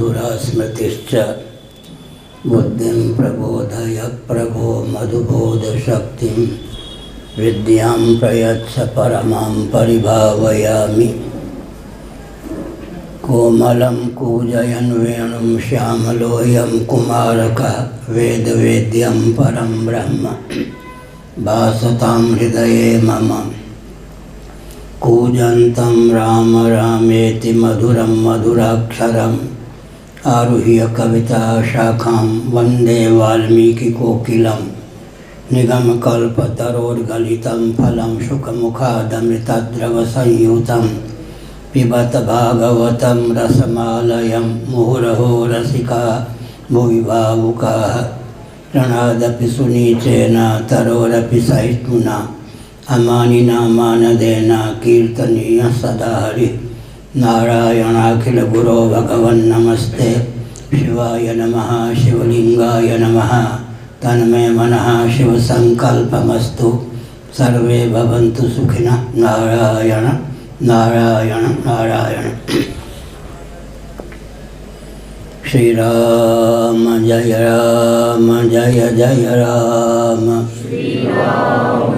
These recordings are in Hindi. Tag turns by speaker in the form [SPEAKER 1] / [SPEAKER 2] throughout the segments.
[SPEAKER 1] मधुरा स्मृतिश्च बुद्धिं प्रबोधय प्रभो मधुबोधशक्तिं विद्यां प्रयच्छ परमां परिभावयामि। कोमलं कूजयन् वेणुं श्यामलोऽयं कुमारकः वेदवेद्यं परं ब्रह्म भासतां हृदये मम। कूजन्तं राम रामेति मधुरं मधुराक्षरम् आरुह्य कविता शाखां वन्दे वाल्मीकिकोकिलं। निगमकल्पतरोर्गलितं फलं शुकमुखादमृतद्रवसंयुतं पिबत भागवतं रसमालयं मुहुरहो रसिका भुवि भावुकाः। प्रणादपि सुनीचेन तरोरपि सहिष्णुना अमानिना मानदेन कीर्तनीय सदा हरिः। नारायणाखिल गुरो भगवन् नमस्ते शिवाय नमः शिवलिंगाय नमः। तन्मे मनः शिव संकल्पमस्तु सर्वे भवन्तु सुखिनः। नारायण नारायण नारायण। श्री राम जय जय राम। श्री राम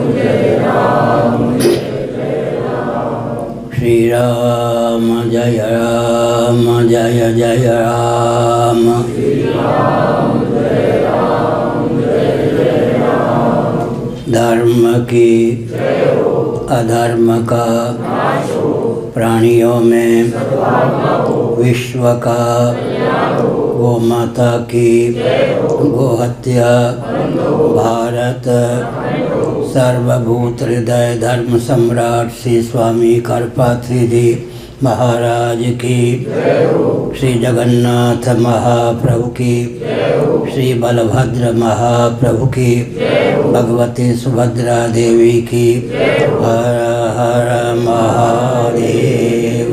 [SPEAKER 1] जय जय राम। धर्म की अधर्म का प्राणियों में विश्व का गोमाता की गोहत्या भारत सर्वभूत हृदय धर्म सम्राट श्री स्वामी करपात्री जी महाराज की, श्री जगन्नाथ महाप्रभु की, श्री बलभद्र महाप्रभु की, भगवती सुभद्रा देवी की। हर हर महादेव।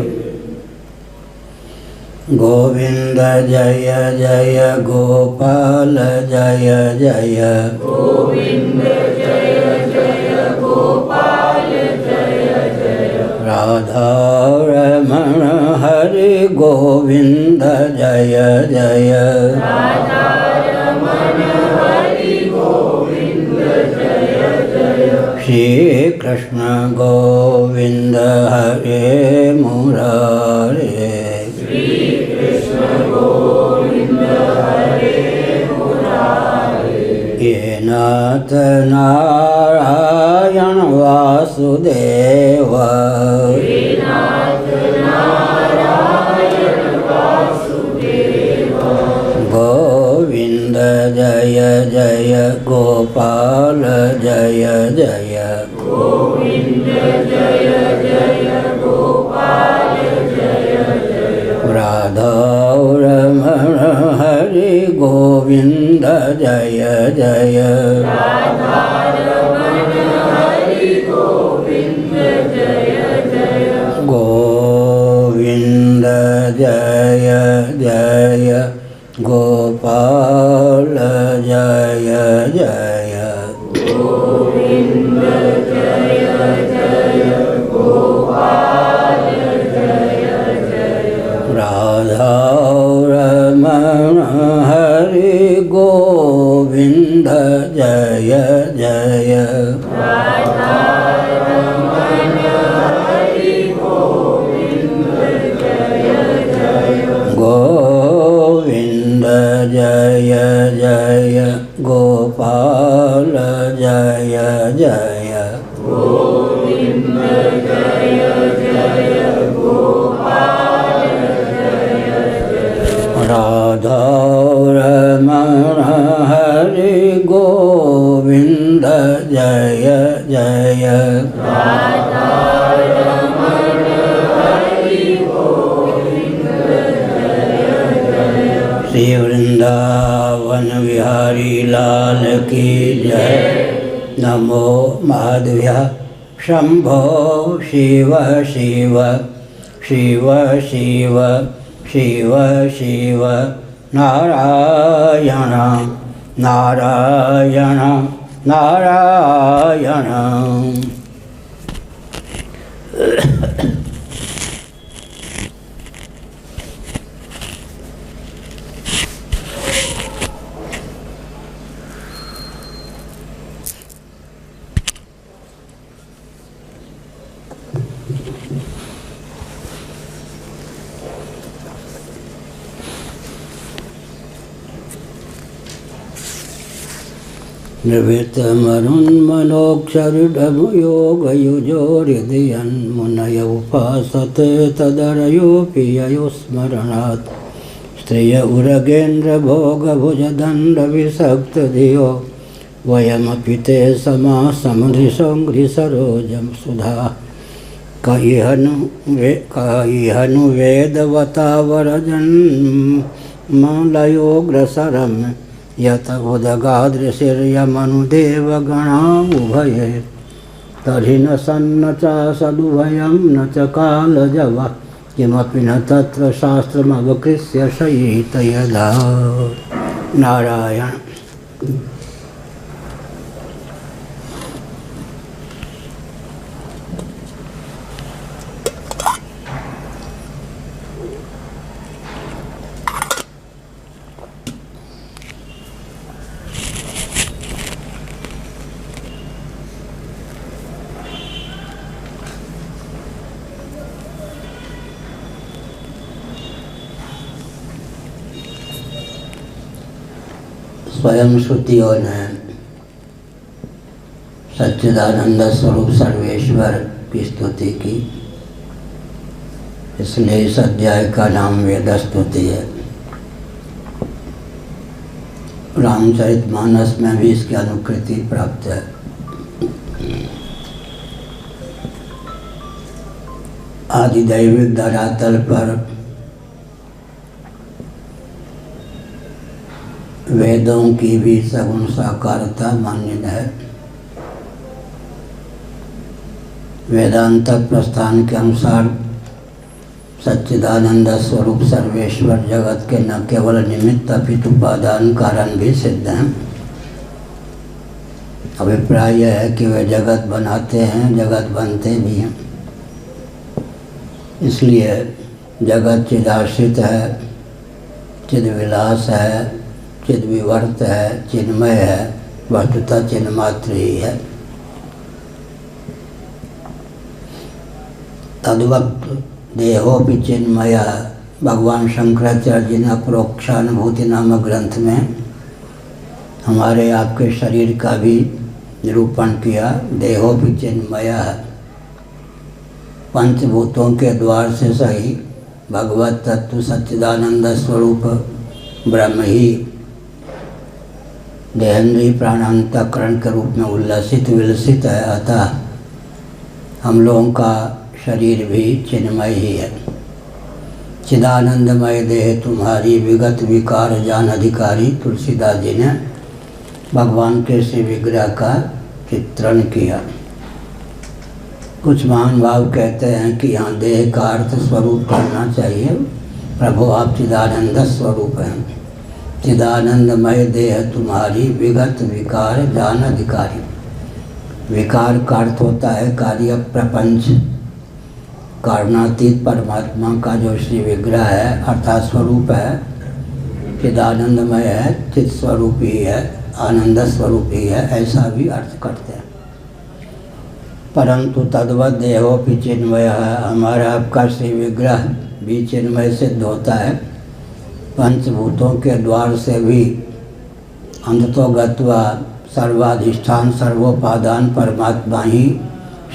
[SPEAKER 1] गोविंद जय जय गोपाल जय जय। गोविंद जय जय गोपाल जय जय। राधा रमण हरि गोविंद जय जय। राधा रमण हरि गोविंद जय जय। श्री कृष्ण गोविंद हरे मुरारे। ये नाथ नारायण वासुदेव। गोविंद जय जय गोपाल जय जय। गोविंद जय जय गोपाल जय जय। राधा रमण हरि गोविंद जय जय। राधा रमण हरि गोविंद जय जय। गोविंद जय जय गोपाल जय जय। गोविंद जय जय गोपाल जय जय। राधा रमण हरि गोविंद जय जय। राधा रमण हरि गोविंद जय जय। गोविंद जय जय गोपाल जय जय। गोविंद जय जय गोपाल जय जय। राधा रमण हरि गोविंद जय जय। राधा रमण हरि गोविंद जय जय। श्री वृंदावन विहारी लाल की जय। नमो माधव्य शंभो शिव शिव शिव शिव शिव शिव नारायण नारायण नारायण। निवृत्तमरुन्मनोक्षरुडमुयोगयुजो हृदयन्मुनय उपासते तदरयोऽपि ययोस्मरणात् स्त्रिय उरगेन्द्रभोगभुजदण्डविसक्तधियो वयमपि ते समाः समधिसङ्घ्रिसरोजं सुधा कहिहनु वेदवतावरजन्मलयोऽग्रसरं यत उदगादृशिर्यमनुदेवगणा उभये तर्हि न सन्न च सदुभयं न च कालजवा किमपि न तत्र शास्त्रमवकृष्य शयीत यदा। नारायण। स्वयं श्रुतियों ने सच्चिदानंद स्वरूप सर्वेश्वर की स्तुति की, इसलिए इस अध्याय का नाम वेद स्तुति है। रामचरितमानस में भी इसकी अनुकृति प्राप्त है। आदिदैविक धरातल पर वेदों की भी सगुण साकारता मान्य है। वेदांत प्रस्थान के अनुसार सच्चिदानंद स्वरूप सर्वेश्वर जगत के न केवल निमित्त अपितु उपादान कारण भी सिद्ध हैं। अभिप्राय यह है कि वे जगत बनाते हैं, जगत बनते भी हैं। इसलिए जगत चिदाश्रित है, चिद्विलास है, चिद्विवर्त है, चिन्मय है, वस्तुतः चिन्मात्र ही है। तद्वक्त देहोपि चिन्मय। भगवान शंकराचार्य जी ने अपरोक्षानुभूति नामक ग्रंथ में हमारे आपके शरीर का भी निरूपण किया। देहोपि चिन्मय, पंचभूतों के द्वार से सही भगवत तत्व सच्चिदानंद स्वरूप ब्रह्म ही देहेंद्रीय प्राणांतकरण के रूप में उल्लसित विलसित है। अतः हम लोगों का शरीर भी चिन्मय ही है। चिदानंदमय देह तुम्हारी विगत विकार जान अधिकारी। तुलसीदास जी ने भगवान के श्री विग्रह का चित्रण किया। कुछ महान भाव कहते हैं कि यहाँ देह का अर्थ स्वरूप करना चाहिए। प्रभु आप चिदानंद स्वरूप हैं। चिदानंदमय देह तुम्हारी विगत विकार जान अधिकारी। विकार का अर्थ होता है कार्य प्रपंच। कारणातीत परमात्मा का जो श्री विग्रह है अर्थात स्वरूप है, चिदानंदमय है, चित स्वरूप ही है, आनंद स्वरूप ही है, ऐसा भी अर्थ करते हैं। परंतु तद्वत देहोपि चिन्मय है। हमारा आपका श्री विग्रह भी चिन्मय सिद्ध होता है। पंचभूतों के द्वार से भी अंततोगत्वा सर्वाधिष्ठान सर्वोपादान परमात्मा ही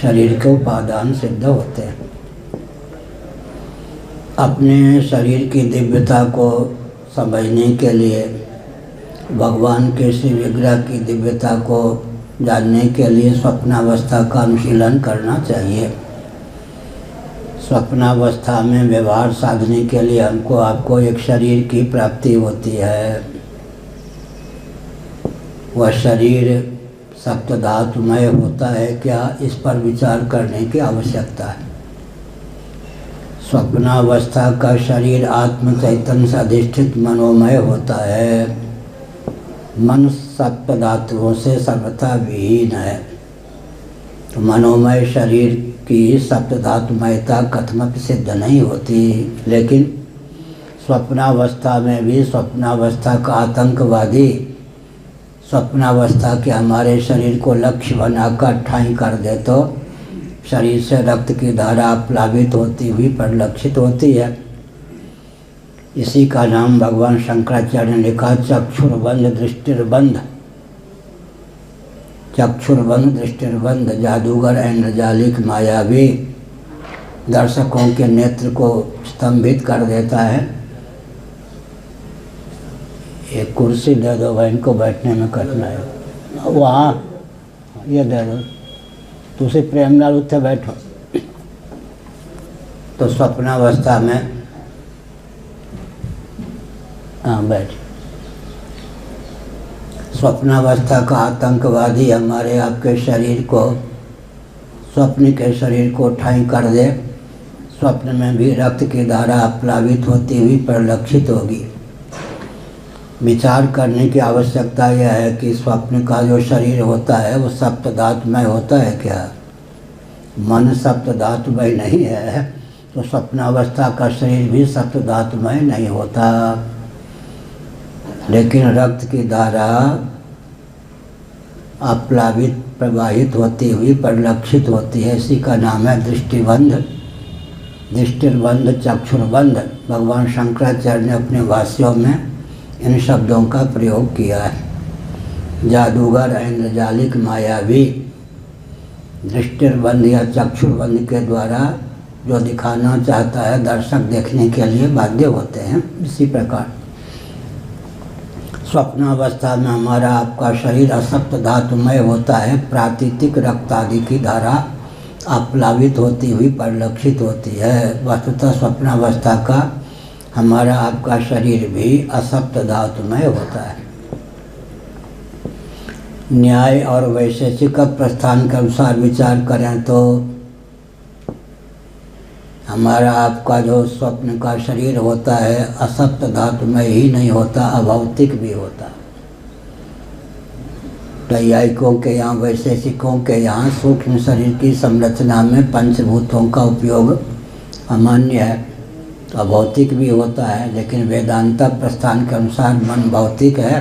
[SPEAKER 1] शरीर के उपादान सिद्ध होते हैं। अपने शरीर की दिव्यता को समझने के लिए, भगवान के श्री विग्रह की दिव्यता को जानने के लिए स्वप्नावस्था का अनुशीलन करना चाहिए। स्वप्नावस्था में व्यवहार साधने के लिए हमको आपको एक शरीर की प्राप्ति होती है। वह शरीर सप्तधातुमय होता है क्या, इस पर विचार करने की आवश्यकता है। स्वप्नावस्था का शरीर आत्म चैतन्य से अधिष्ठित मनोमय होता है। मन सप्तधातुओं से सर्वथा विहीन है। तो मनोमय शरीर की सप्तधातुमयता कथमपि सिद्ध नहीं होती। लेकिन स्वप्नावस्था में भी स्वप्नावस्था का आतंकवादी स्वप्नावस्था के हमारे शरीर को लक्ष्य बनाकर ठाई कर दे तो शरीर से रक्त की धारा प्लावित होती हुई परिलक्षित होती है। इसी का नाम भगवान शंकराचार्य ने लिखा चक्षुर्बंध दृष्टिर्बंध। चक्षुर्बंध, दृष्टिर्बंध, जादूगर, ऐन्द्रजालिक, मायावी, दर्शकों के नेत्र को स्तंभित कर देता है। एक कुर्सी दे दो भाई, इनको बैठने में कठिनाई है। वहाँ ये दे दो, तुझे प्रेम नाल उत्थे बैठो। तो स्वप्नावस्था में बैठ। स्वप्नावस्था का आतंकवादी हमारे आपके शरीर को, स्वप्न के शरीर को ठाई कर दे। स्वप्न में भी रक्त की धारा प्लावित होती हुई परिलक्षित होगी। विचार करने की आवश्यकता यह है कि स्वप्न का जो शरीर होता है वो सप्तधातुमय होता है क्या? मन सप्तधातुमय नहीं है, तो स्वप्नावस्था का शरीर भी सप्तधातुमय नहीं होता। लेकिन रक्त की धारा अप्लावित प्रवाहित होती हुई परिलक्षित होती है। इसी का नाम है दृष्टिबंध, दृष्टिर्बंध, चक्षुर्बंध। भगवान शंकराचार्य ने अपने भाष्यों में इन शब्दों का प्रयोग किया है। जादूगर, ऐन्द्रजालिक, मायावी, दृष्टिर्बंध या चक्षुर्बंध के द्वारा जो दिखाना चाहता है दर्शक देखने के लिए बाध्य होते हैं। इसी प्रकार स्वप्नावस्था में हमारा आपका शरीर असप्त धातुमय होता है। प्राकृतिक रक्त आदि की धारा अप्लावित होती हुई परिलक्षित होती है। वस्तुतः स्वप्नावस्था का हमारा आपका शरीर भी असप्त धातुमय होता है। न्याय और वैशेषिक प्रस्थान के अनुसार विचार करें तो हमारा आपका जो स्वप्न का शरीर होता है असप्त धातुमय ही नहीं होता, अभौतिक भी होता। नैयायिकों के यहाँ, वैशेषिकों के यहाँ सूक्ष्म शरीर की संरचना में पंचभूतों का उपयोग अमान्य है, तो अभौतिक भी होता है। लेकिन वेदांत प्रस्थान के अनुसार मन भौतिक है।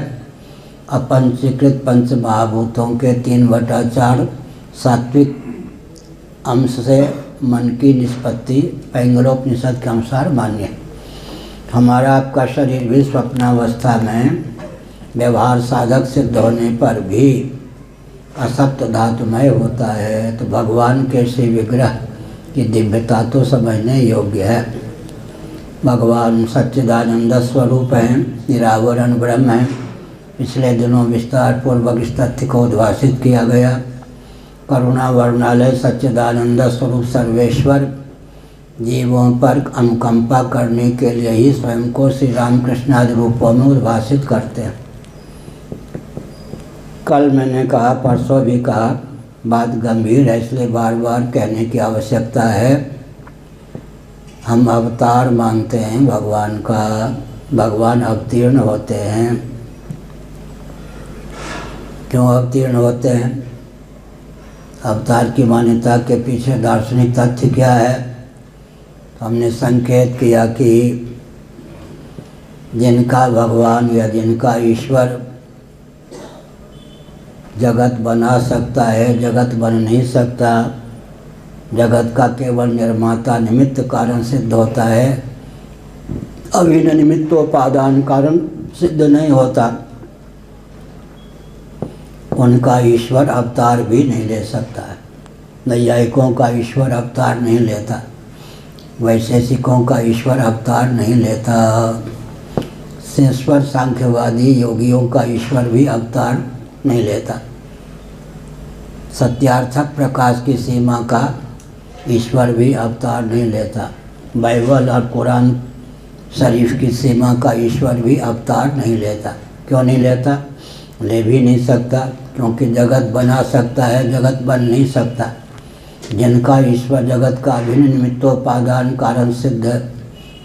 [SPEAKER 1] अपंचीकृत पंच महाभूतों के 3/4 सात्विक अंश से मन की निष्पत्ति पैंगलोपनिषद के अनुसार मान्य है। हमारा आपका शरीर भी स्वप्नावस्था में व्यवहार साधक सिद्ध होने पर भी असप्त धातुमय होता है। तो भगवान के श्री विग्रह की दिव्यता तो समझने योग्य है। भगवान सच्चिदानंद स्वरूप हैं, निरावरण ब्रह्म हैं। पिछले दिनों विस्तार पूर्वक इस तथ्य को उद्भाषित किया गया। करुणा वर्णालय सच्चिदानंद स्वरूप सर्वेश्वर जीवों पर अनुकंपा करने के लिए ही स्वयं को श्री रामकृष्ण आदि रूपों में उद्भाषित करते हैं। कल मैंने कहा, परसों भी कहा, बात गंभीर है इसलिए बार बार कहने की आवश्यकता है। हम अवतार मानते हैं भगवान का, भगवान अवतीर्ण होते हैं। क्यों अवतीर्ण होते हैं? अवतार की मान्यता के पीछे दार्शनिक तथ्य क्या है? हमने संकेत किया कि जिनका भगवान या जिनका ईश्वर जगत बना सकता है, जगत बन नहीं सकता। जगत का केवल निर्माता निमित्त कारण सिद्ध होता है, अभिन्न निमित्तोपादान कारण सिद्ध नहीं होता। उनका ईश्वर अवतार भी नहीं ले सकता है। नैयायिकों का ईश्वर अवतार नहीं लेता, वैशेषिकों का ईश्वर अवतार नहीं लेता। शेषवर सांख्यवादी योगियों का ईश्वर भी अवतार नहीं लेता। सत्यार्थक प्रकाश की सीमा का ईश्वर भी अवतार नहीं लेता। बाइबल और कुरान शरीफ की सीमा का ईश्वर भी अवतार नहीं लेता। क्यों नहीं लेता? ले भी नहीं सकता, क्योंकि जगत बना सकता है, जगत बन नहीं सकता। जिनका ईश्वर जगत का अभिन्न निमित्तोपादान कारण सिद्ध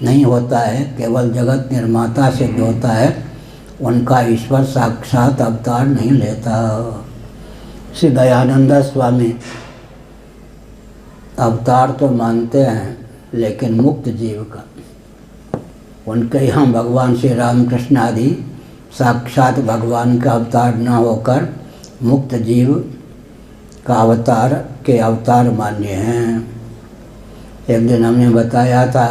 [SPEAKER 1] नहीं होता है, केवल जगत निर्माता सिद्ध होता है, उनका ईश्वर साक्षात अवतार नहीं लेता। श्री दयानंद स्वामी अवतार तो मानते हैं, लेकिन मुक्त जीव का। उनके यहाँ भगवान श्री रामकृष्ण आदि साक्षात भगवान का अवतार न होकर मुक्त जीव का अवतार के अवतार मान्य हैं। एक दिन हमने बताया था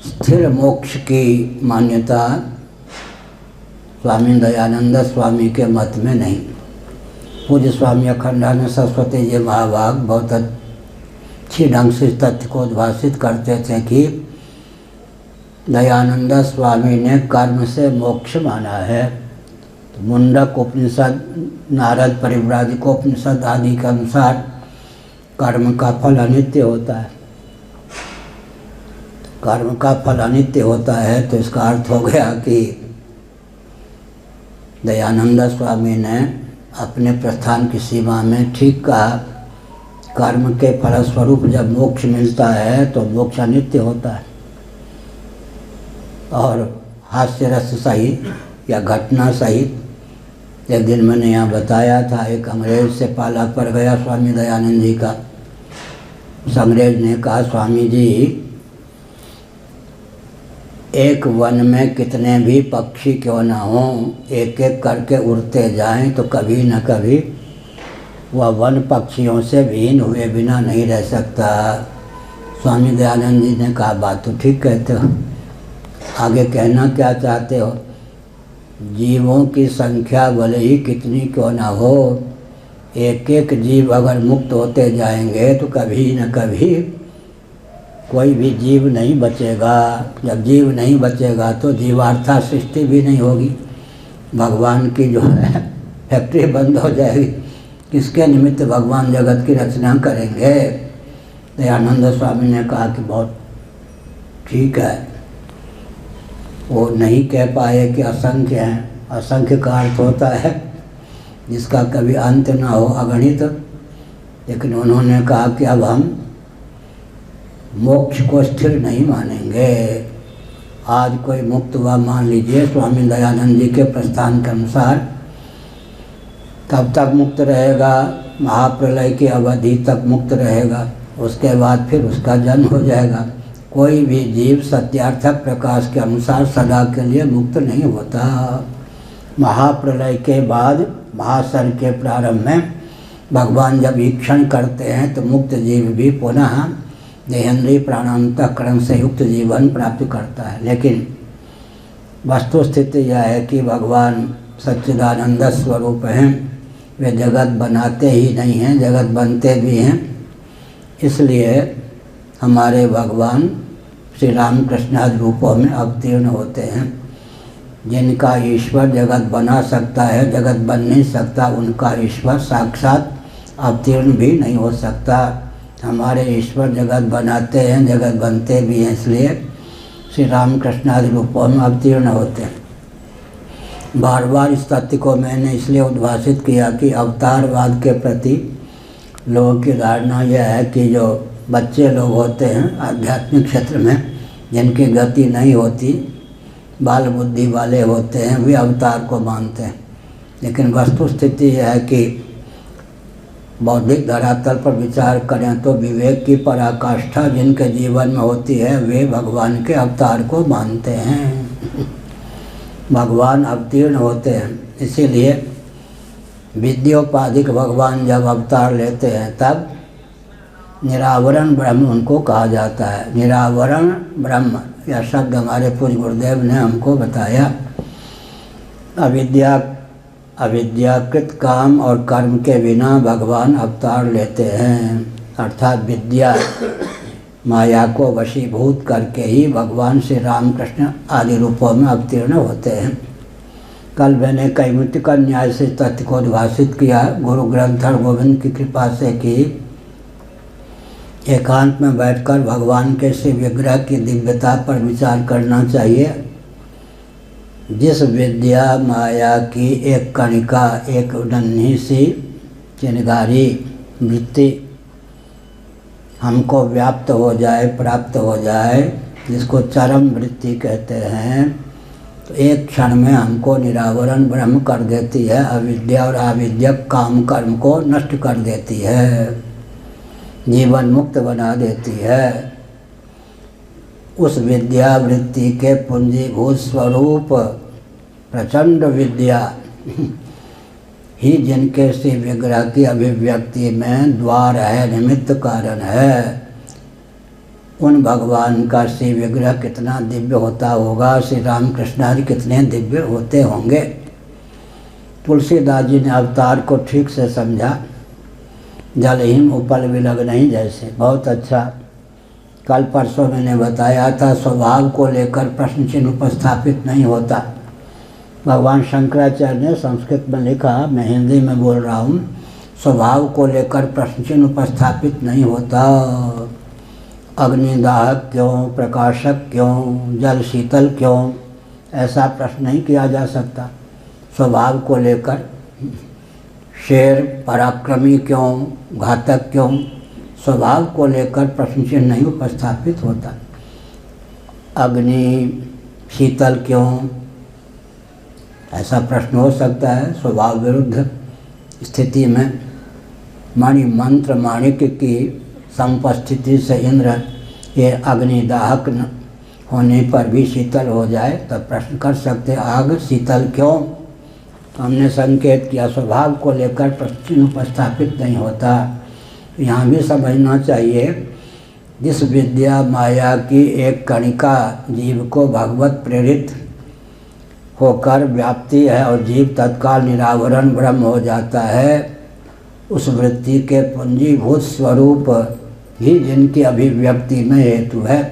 [SPEAKER 1] स्थिर मोक्ष की मान्यता स्वामी दयानंद स्वामी के मत में नहीं। पूज्य स्वामी अखंडानंद सरस्वती जी महाभाग बहुत अच्छी ढंग से इस तथ्य को उद्भाषित करते थे कि दयानंद स्वामी ने कर्म से मोक्ष माना है। तो मुंडक उपनिषद, नारद परिव्राजक उपनिषद आदि के अनुसार कर्म का फल अनित्य होता है। कर्म का फल अनित्य होता है तो इसका अर्थ हो गया कि दयानंद स्वामी ने अपने प्रस्थान की सीमा में ठीक कहा, कर्म के फलस्वरूप जब मोक्ष मिलता है तो मोक्ष अनित्य होता है। और हास्य रस सहित या घटना सहित एक दिन मैंने यहाँ बताया था, एक अंग्रेज से पाला पड़ गया स्वामी दयानंद जी का। उस अंग्रेज ने कहा, स्वामी जी एक वन में कितने भी पक्षी क्यों ना हों, एक एक करके उड़ते जाएं तो कभी न कभी वह वन पक्षियों से भिन्न हुए बिना नहीं रह सकता। स्वामी दयानंद जी ने कहा, बात तो ठीक कहते हो, आगे कहना क्या चाहते हो? जीवों की संख्या भले ही कितनी क्यों ना हो, एक एक जीव अगर मुक्त होते जाएंगे तो कभी न कभी कोई भी जीव नहीं बचेगा। जब जीव नहीं बचेगा तो जीवार्था सृष्टि भी नहीं होगी, भगवान की जो है फैक्ट्री बंद हो जाएगी। किसके निमित्त भगवान जगत की रचना करेंगे? दयानंद स्वामी ने कहा कि बहुत ठीक है। वो नहीं कह पाए कि असंख्य हैं। असंख्य का अर्थ होता है जिसका कभी अंत ना हो, अगणित। लेकिन उन्होंने कहा कि अब हम मोक्ष को स्थिर नहीं मानेंगे। आज कोई मुक्त हुआ मान लीजिए स्वामी दयानंद जी के प्रस्थान के अनुसार, तब तक मुक्त रहेगा, महाप्रलय की अवधि तक मुक्त रहेगा, उसके बाद फिर उसका जन्म हो जाएगा। कोई भी जीव सत्यार्थक प्रकाश के अनुसार सदा के लिए मुक्त नहीं होता। महाप्रलय के बाद महासर्ग के प्रारंभ में भगवान जब ईक्षण करते हैं तो मुक्त जीव भी पुनः देहेंद्रीय प्राणांतःकरण से युक्त जीवन प्राप्त करता है। लेकिन वस्तु स्थिति यह है कि भगवान सच्चिदानंद स्वरूप हैं, वे जगत बनाते ही नहीं हैं, जगत बनते भी हैं। इसलिए हमारे भगवान श्री रामकृष्ण आदि रूपों में अवतीर्ण होते हैं। जिनका ईश्वर जगत बना सकता है, जगत बन नहीं सकता, उनका ईश्वर साक्षात अवतीर्ण भी नहीं हो सकता। हमारे ईश्वर जगत बनाते हैं, जगत बनते भी हैं, इसलिए श्री रामकृष्ण आदि रूपों में अवतीर्ण होते हैं। बार बार इस तथ्य को मैंने इसलिए उद्भाषित किया कि अवतारवाद के प्रति लोगों की धारणा यह है कि जो बच्चे लोग होते हैं आध्यात्मिक क्षेत्र में, जिनकी गति नहीं होती, बाल बुद्धि वाले होते हैं, वे अवतार को मानते हैं। लेकिन वस्तु स्थिति यह है कि बौद्धिक धरातल पर विचार करें तो विवेक की पराकाष्ठा जिनके जीवन में होती है वे भगवान के अवतार को मानते हैं। भगवान अवतीर्ण होते हैं, इसीलिए विद्योपाधिक भगवान जब अवतार लेते हैं तब निरावरण ब्रह्म उनको कहा जाता है। निरावरण ब्रह्म यह शब्द हमारे पूज्य गुरुदेव ने हमको बताया। अविद्याकृत काम और कर्म के बिना भगवान अवतार लेते हैं, अर्थात विद्या माया को वशीभूत करके ही भगवान श्री रामकृष्ण आदि रूपों में अवतीर्ण होते हैं। कल मैंने कैमुतिक न्याय से तथ्य को उद्भाषित किया, गुरु ग्रंथर गोविंद की कृपा से कि एकांत में बैठकर भगवान के श्री विग्रह की दिव्यता पर विचार करना चाहिए। जिस विद्या माया की एक कणिका, एक नन्ही सी चिनगारी वृत्ति हमको व्याप्त हो जाए, प्राप्त हो जाए, जिसको चरम वृत्ति कहते हैं, तो एक क्षण में हमको निरावरण ब्रह्म कर देती है। अविद्या और आविद्यक काम कर्म को नष्ट कर देती है, जीवन मुक्त बना देती है। उस विद्या वृत्ति के पूंजीभूत स्वरूप प्रचंड विद्या ही जिनके श्री विग्रह की अभिव्यक्ति में द्वार है, निमित्त कारण है, उन भगवान का श्री विग्रह कितना दिव्य होता होगा, श्री रामकृष्ण आदि कितने दिव्य होते होंगे। तुलसीदास जी ने अवतार को ठीक से समझा। जल हिम उपल विलग नहीं जैसे, बहुत अच्छा। कल परसों मैंने बताया था, स्वभाव को लेकर प्रश्न चिन्ह उपस्थापित नहीं होता। भगवान शंकराचार्य ने संस्कृत में लिखा, मैं हिंदी में बोल रहा हूँ, स्वभाव को लेकर प्रश्न चिन्ह उपस्थापित नहीं होता। अग्निदाहक क्यों, प्रकाशक क्यों, जल शीतल क्यों, ऐसा प्रश्न नहीं किया जा सकता। स्वभाव को लेकर शेर पराक्रमी क्यों, घातक क्यों, स्वभाव को लेकर प्रश्न चिन्ह नहीं उपस्थापित होता। अग्नि शीतल क्यों, ऐसा प्रश्न हो सकता है स्वभाव विरुद्ध स्थिति में। मणि मंत्र माणिक्य की समुपस्थिति से इंद्र ये अग्निदाहक होने पर भी शीतल हो जाए, तब प्रश्न कर सकते आग शीतल क्यों। हमने संकेत किया स्वभाव को लेकर प्रश्न उपस्थापित नहीं होता। यहाँ भी समझना चाहिए, जिस विद्या माया की एक कणिका जीव को भगवत प्रेरित होकर व्याप्ति है और जीव तत्काल निरावरण ब्रह्म हो जाता है, उस वृत्ति के पूंजीभूत स्वरूप ही जिनकी अभिव्यक्ति में हेतु है,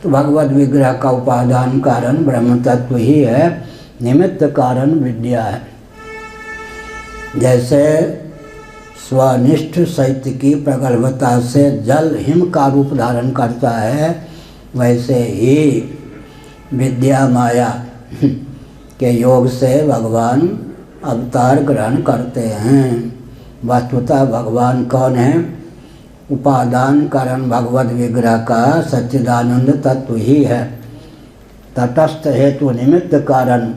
[SPEAKER 1] तो भगवत विग्रह का उपादान कारण ब्रह्म तत्व ही है, निमित्त कारण विद्या है। जैसे स्वनिष्ठ शैत्य की प्रगल्भता से जल हिम का रूप धारण करता है, वैसे ही विद्या माया के योग से भगवान अवतार ग्रहण करते हैं। वस्तुतः भगवान कौन है? उपादान कारण भगवत विग्रह का सच्चिदानंद तत्व ही है। तटस्थ हेतु निमित्त कारण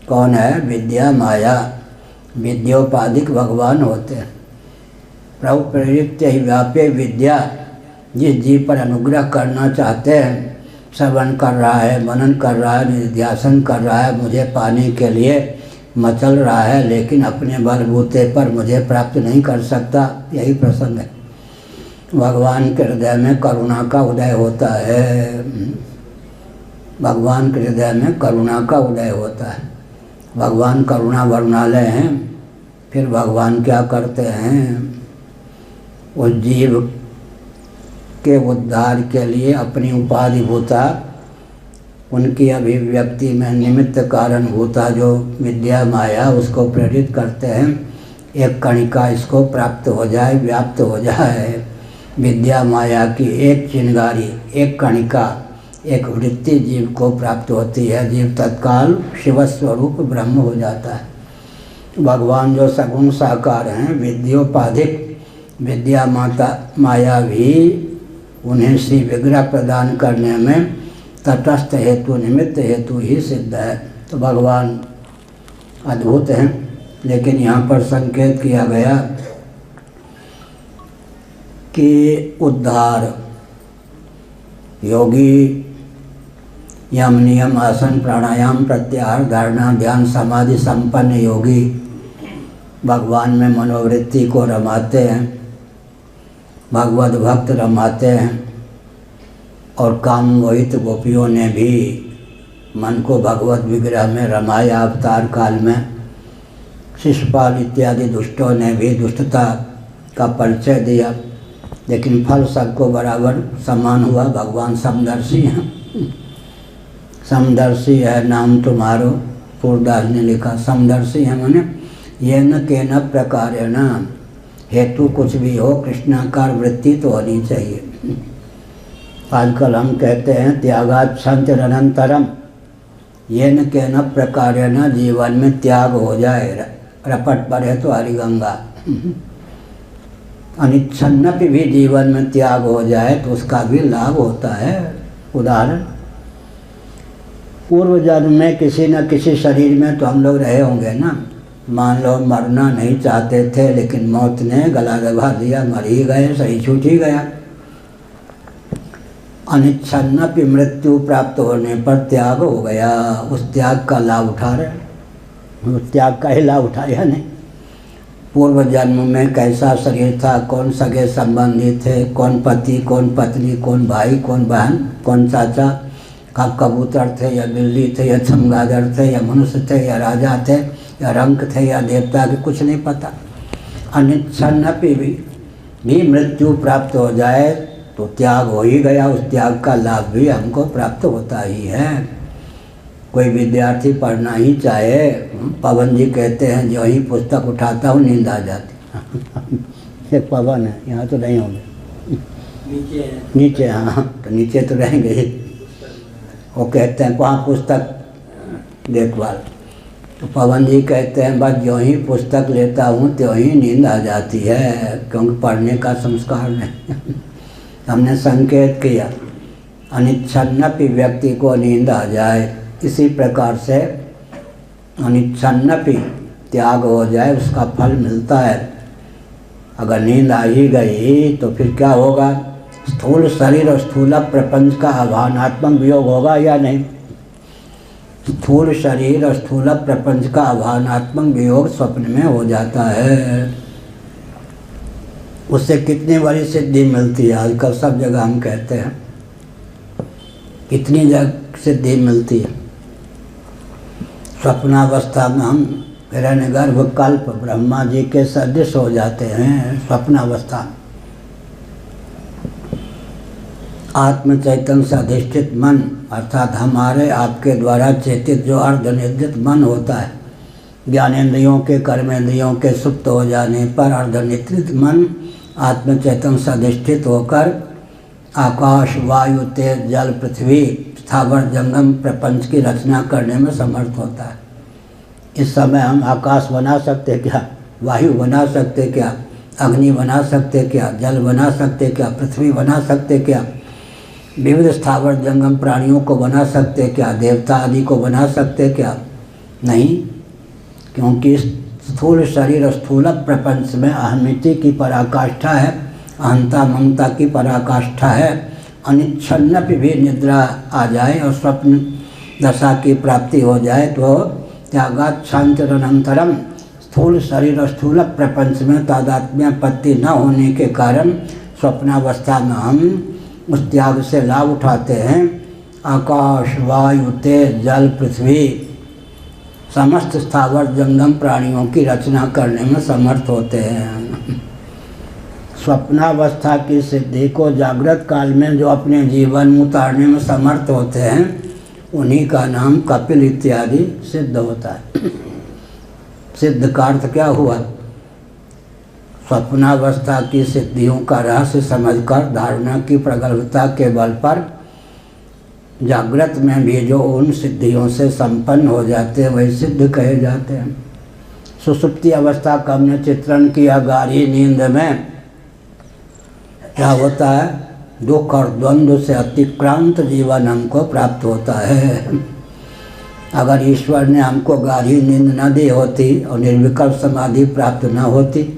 [SPEAKER 1] कौन है? विद्या माया। विद्योपाधिक भगवान होते हैं। प्रभु प्रेरित ही व्यापे विद्या, जिस जीव पर अनुग्रह करना चाहते हैं, श्रवण कर रहा है, मनन कर रहा है, निध्यासन कर रहा है, मुझे पाने के लिए मचल रहा है, लेकिन अपने बलबूते पर मुझे प्राप्त नहीं कर सकता, यही प्रसंग है। भगवान के हृदय में करुणा का उदय होता है। भगवान के हृदय में करुणा का उदय होता है। भगवान करुणा वरुणालय हैं। फिर भगवान क्या करते हैं? उस जीव के उद्धार के लिए अपनी उपाधिभूता, उनकी अभिव्यक्ति में निमित्त कारण भूता जो विद्या माया, उसको प्रेरित करते हैं। एक कणिका इसको प्राप्त हो जाए, व्याप्त हो जाए। विद्या माया की एक चिंगारी, एक कणिका, एक वृत्ति जीव को प्राप्त होती है। जीव तत्काल शिवस्वरूप ब्रह्म हो जाता है। भगवान जो सगुण साकार हैं, विद्योपाधिक विद्या माता माया भी उन्हें श्री विग्रह प्रदान करने में तटस्थ हेतु निमित्त हेतु ही सिद्ध है। तो भगवान अद्भुत हैं। लेकिन यहाँ पर संकेत किया गया कि उद्धार योगी यम नियम आसन प्राणायाम प्रत्याहार धारणा ध्यान समाधि संपन्न योगी भगवान में मनोवृत्ति को रमाते हैं, भगवत भक्त रमाते हैं। और काम मोहित गोपियों ने भी मन को भगवत विग्रह में रमाया अवतार काल में। शिशुपाल इत्यादि दुष्टों ने भी दुष्टता का परिचय दिया, लेकिन फल सबको बराबर समान हुआ। भगवान समदर्शी हैं। समदर्शी है नाम तुम्हारो, सूरदास ने लिखा। समदर्शी है माने ये न के न प्रकार न, हेतु कुछ भी हो, कृष्णाकार वृत्ति तो होनी चाहिए। आजकल हम कहते हैं त्यागात् संचरनंतरम, ये न के न प्रकार न, जीवन में त्याग हो जाए, रपट पड़े तो हरिगंगा। अनिच्छन्नपि भी जीवन में त्याग हो जाए तो उसका भी लाभ होता है। उदाहरण, पूर्व जन्म में किसी न किसी शरीर में तो हम लोग रहे होंगे ना। मान लो मरना नहीं चाहते थे, लेकिन मौत ने गला दबा दिया, मर ही गए, सही छूट ही गया। अनिच्छन्नपि मृत्यु प्राप्त होने पर त्याग हो गया, उस त्याग का लाभ उठा रहे। उस त्याग का ही लाभ उठाया नहीं। पूर्व जन्म में कैसा शरीर था, कौन सगे संबंधी थे, कौन पति, कौन पत्नी, कौन भाई, कौन बहन, कौन चाचा, कब कबूतर थे या बिल्ली थे या चमगादड़ थे या मनुष्य थे या राजा थे, या रंक थे या देवता के, कुछ नहीं पता। अनिच्छन्नपि भी मृत्यु प्राप्त हो जाए तो त्याग हो ही गया, उस त्याग का लाभ भी हमको प्राप्त होता ही है। कोई विद्यार्थी पढ़ना ही चाहे, पवन जी कहते हैं जो ही पुस्तक उठाता हूँ नींद आ जाती। एक पवन है, यहाँ तो नहीं होंगे, नीचे हाँ, तो नीचे तो रहेंगे ही। वो कहते हैं वहाँ पुस्तक देखभाल, तो पवन जी कहते हैं बस जो ही पुस्तक लेता हूँ त्यों ही नींद आ जाती है, क्योंकि पढ़ने का संस्कार नहीं। हमने संकेत किया अनिच्छन्नपि व्यक्ति को नींद आ जाए, इसी प्रकार से अनिच्छन्नपि त्याग हो जाए उसका फल मिलता है। अगर नींद आ ही गई तो फिर क्या होगा? स्थूल शरीर और स्थूल प्रपंच का आभानात्मक वियोग होगा या नहीं? स्थूल शरीर और स्थूल प्रपंच का आभानात्मक वियोग स्वप्न में हो जाता है। उससे कितनी बड़ी सिद्धि मिलती है, आजकल सब जगह हम कहते हैं, कितनी जगह सिद्धि मिलती है। स्वप्नावस्था में हम हिरण्यगर्भ कल्प ब्रह्मा जी के सदृश हो जाते हैं। स्वप्नावस्था आत्म चैतन्य से अधिष्ठित मन अर्थात हमारे आपके द्वारा चेतित जो अर्धनिद्रित मन होता है, ज्ञानेंद्रियों के कर्मेंद्रियों के सुप्त हो जाने पर अर्धनिद्रित मन आत्म चैतन्य से अधिष्ठित होकर आकाश, वायु, तेज, जल, पृथ्वी, स्थावर जंगम प्रपंच की रचना करने में समर्थ होता है। इस समय हम आकाश बना सकते क्या? वायु बना सकते क्या? अग्नि बना सकते क्या? जल बना सकते क्या? पृथ्वी बना सकते क्या? विविध स्थावर जंगम प्राणियों को बना सकते क्या? देवता आदि को बना सकते क्या? नहीं, क्योंकि स्थूल शरीर और स्थूल प्रपंच में अहमिति की पराकाष्ठा है, अहंता ममता की पराकाष्ठा है। अनिच्छन्नपि भी निद्रा आ जाए और स्वप्न दशा की प्राप्ति हो जाए तो त्यागात् शांतिरनंतरम स्थूल शरीर और स्थूल प्रपंच में तादात्म्यपत्ति न होने के कारण स्वप्नावस्था में हम उस त्याग से लाभ उठाते हैं। आकाश, वायु, तेज, जल, पृथ्वी समस्त स्थावर जंगम प्राणियों की रचना करने में समर्थ होते हैं। स्वप्नावस्था की सिद्धि को जागृत काल में जो अपने जीवन में उतारने में समर्थ होते हैं उन्हीं का नाम कपिल इत्यादि सिद्ध होता है। सिद्ध का अर्थ क्या हुआ? स्वप्नावस्था की सिद्धियों का रहस्य समझकर धारणा की प्रगल्भता के बल पर जागृत में भी जो उन सिद्धियों से संपन्न हो जाते हैं वही सिद्ध कहे जाते हैं। सुषुप्ति अवस्था का हमने चित्रण किया। गहरी नींद में क्या होता है? दुख और द्वंद्व से अतिक्रांत जीवन हमको प्राप्त होता है। अगर ईश्वर ने हमको गहरी नींद न दी होती और निर्विकल्प समाधि प्राप्त न होती,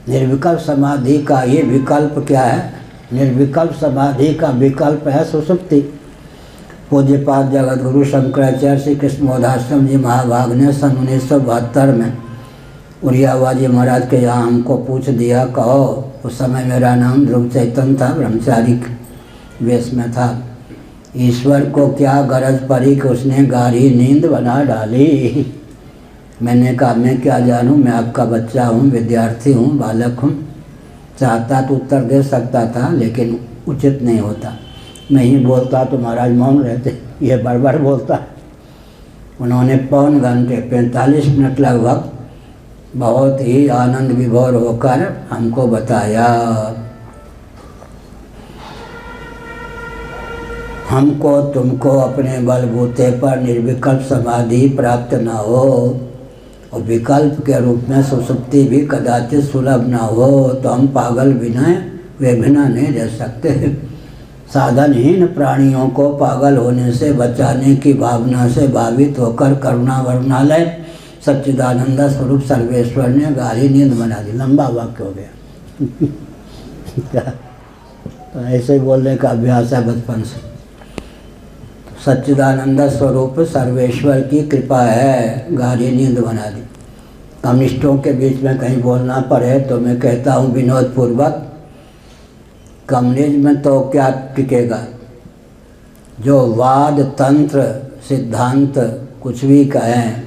[SPEAKER 1] निर्विकल्प समाधि का ये विकल्प क्या है? निर्विकल्प समाधि का विकल्प है सुषुप्ति। पूज्यपाद जगत गुरु शंकराचार्य श्री कृष्णोदाश्रम जी महाभाग ने सन 1972 में उड़ियाबाजी महाराज के यहाँ हमको पूछ दिया, कहो। उस समय मेरा नाम ध्रुव चैतन्य था, ब्रह्मचारी वेश में था। ईश्वर को क्या गरज पड़ी कि उसने गहरी नींद बना डाली? मैंने कहा मैं क्या जानूँ, मैं आपका बच्चा हूँ, विद्यार्थी हूँ, बालक हूँ। चाहता तो उत्तर दे सकता था लेकिन उचित नहीं होता। मैं ही बोलता तो महाराज मौन रहते, ये बड़बड़ बोलता। उन्होंने पौन घंटे 45 मिनट लगभग बहुत ही आनंद विभोर होकर हमको बताया। हमको तुमको अपने बलबूते पर निर्विकल्प समाधि प्राप्त न हो और विकल्प के रूप में सुसुप्ति भी कदाचित सुलभ न हो तो हम पागल बिना वे बिना नहीं रह सकते। साधनहीन प्राणियों को पागल होने से बचाने की भावना से भावित होकर करुणा वरुणालय सच्चिदानंद स्वरूप सर्वेश्वर ने गहरी नींद बना दी। लंबा वाक्य हो गया। तो ऐसे ही बोलने का अभ्यास है बचपन से। सच्चिदानंद स्वरूप सर्वेश्वर की कृपा है, गहरी नींद बना दी। कम्युनिस्टों के बीच में कहीं बोलना पड़े तो मैं कहता हूँ विनोद पूर्वक, कम्युनिज्म में तो क्या टिकेगा? जो वाद, तंत्र, सिद्धांत कुछ भी कहें,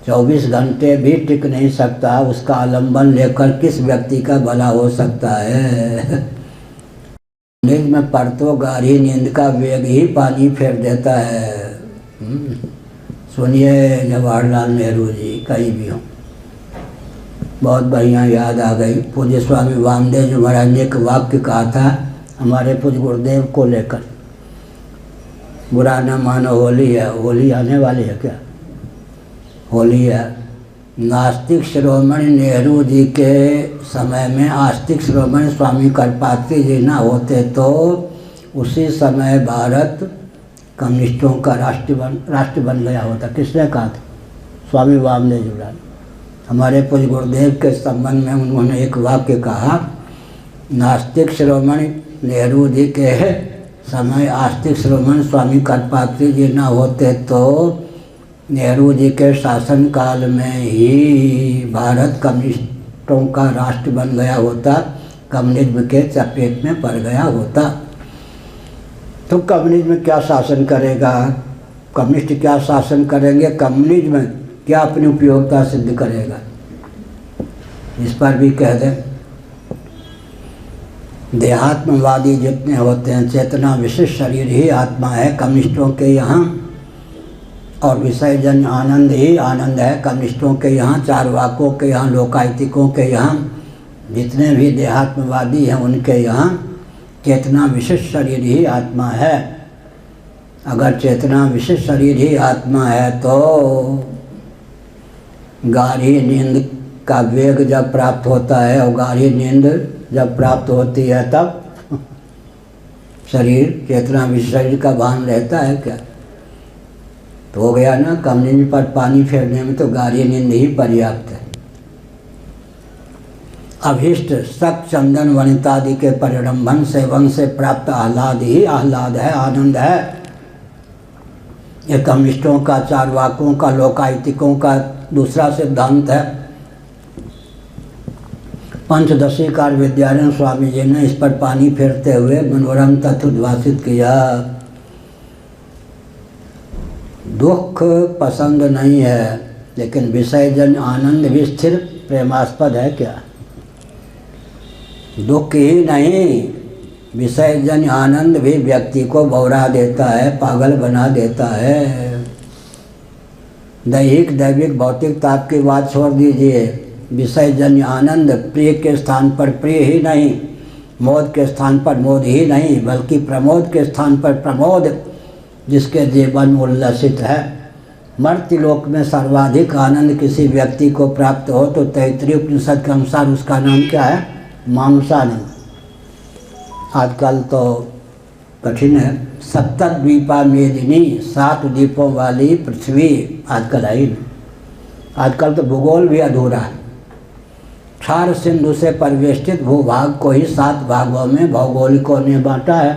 [SPEAKER 1] 24 घंटे भी टिक नहीं सकता, उसका आलम्बन लेकर किस व्यक्ति का भला हो सकता है। नींद में पर तो गाढ़ी नींद का वेग ही पानी फेर देता है। सुनिए जवाहरलाल नेहरू जी कहीं भी हों, बहुत बढ़िया याद आ गई। पूज्य स्वामी वामदेव जी महाराज ने एक वाक्य कहा था हमारे पूज्य गुरुदेव को लेकर, बुरा न मानो होली है, होली आने वाली है क्या, होली है। नास्तिक शिरोमणि नेहरू जी के समय में आस्तिक शिरोमणि स्वामी करपात्री जी ना होते तो उसी समय भारत कम्युनिस्टों का राष्ट्र बन गया होता। किसने कहा था? स्वामी वामदेव जी महाराज। हमारे पूज्य गुरुदेव के संबंध में उन्होंने एक वाक्य कहा, नास्तिक शिरोमणि नेहरू जी के समय आस्तिक शिरोमणि स्वामी करपात्री जी ना होते तो नेहरू जी के शासन काल में ही भारत कम्युनिस्टों का राष्ट्र बन गया होता, कम्युनिज्म के चपेट में पड़ गया होता। तो कम्युनिज्म क्या शासन करेगा, कम्युनिस्ट क्या शासन करेंगे, कम्युनिज्म क्या अपनी उपयोगिता सिद्ध करेगा, इस पर भी कह दें। देहात्मवादी जितने होते हैं, चेतना विशिष्ट शरीर ही आत्मा है कम्युनिस्टों के यहाँ, और विषयजन्य आनंद ही आनंद है कम्युनिस्टों के यहाँ, चारवाकों के यहाँ, लोकायतिकों के यहाँ, जितने भी देहात्मवादी हैं उनके यहाँ चेतना विशिष्ट शरीर ही आत्मा है। अगर चेतना विशिष्ट शरीर ही आत्मा है तो गाढ़ी नींद का वेग जब प्राप्त होता है और गाढ़ी नींद जब प्राप्त होती है तब शरीर चेतना विशिष्ट शरीर का भान रहता है क्या? तो हो गया ना, कम्युनिज्म पर पानी फेरने में तो गाढ़ी नींद ही पर्याप्त है। अभीष्ट सक चंदन वनितादि के परिरंभन सेवन से प्राप्त आह्लाद ही आह्लाद है, आनंद है। ये कम्युनिस्टों का, चारवाकों का, लोकायतिकों का दूसरा सिद्धांत है। पंचदशी कार विद्यारायण स्वामी जी ने इस पर पानी फेरते हुए मनोरम तत्व उद्भासित किया। दुख पसंद नहीं है, लेकिन विषयजन्य आनंद भी स्थिर प्रेमास्पद है क्या? दुख ही नहीं, विषयजन्य आनंद भी व्यक्ति को बौरा देता है, पागल बना देता है। दैहिक दैविक भौतिक ताप की बात छोड़ दीजिए, विषयजन्य आनंद प्रिय के स्थान पर प्रिय ही नहीं, मोद के स्थान पर मोद ही नहीं, बल्कि प्रमोद के स्थान पर प्रमोद, जिसके जीवन उल्लसित है। मर्त्यलोक में सर्वाधिक आनंद किसी व्यक्ति को प्राप्त हो तो तैत्तिरीय उपनिषद के अनुसार उसका नाम क्या है? मानसानंद। आजकल तो कठिन है। सप्तद्वीपा मेदिनी, 7 द्वीपों वाली पृथ्वी आजकल है ही नहीं। आजकल तो भूगोल भी अधूरा है। 4 सिंधु से परिवेष्टित भूभाग को ही 7 भागों में भौगोलिकों ने बांटा है।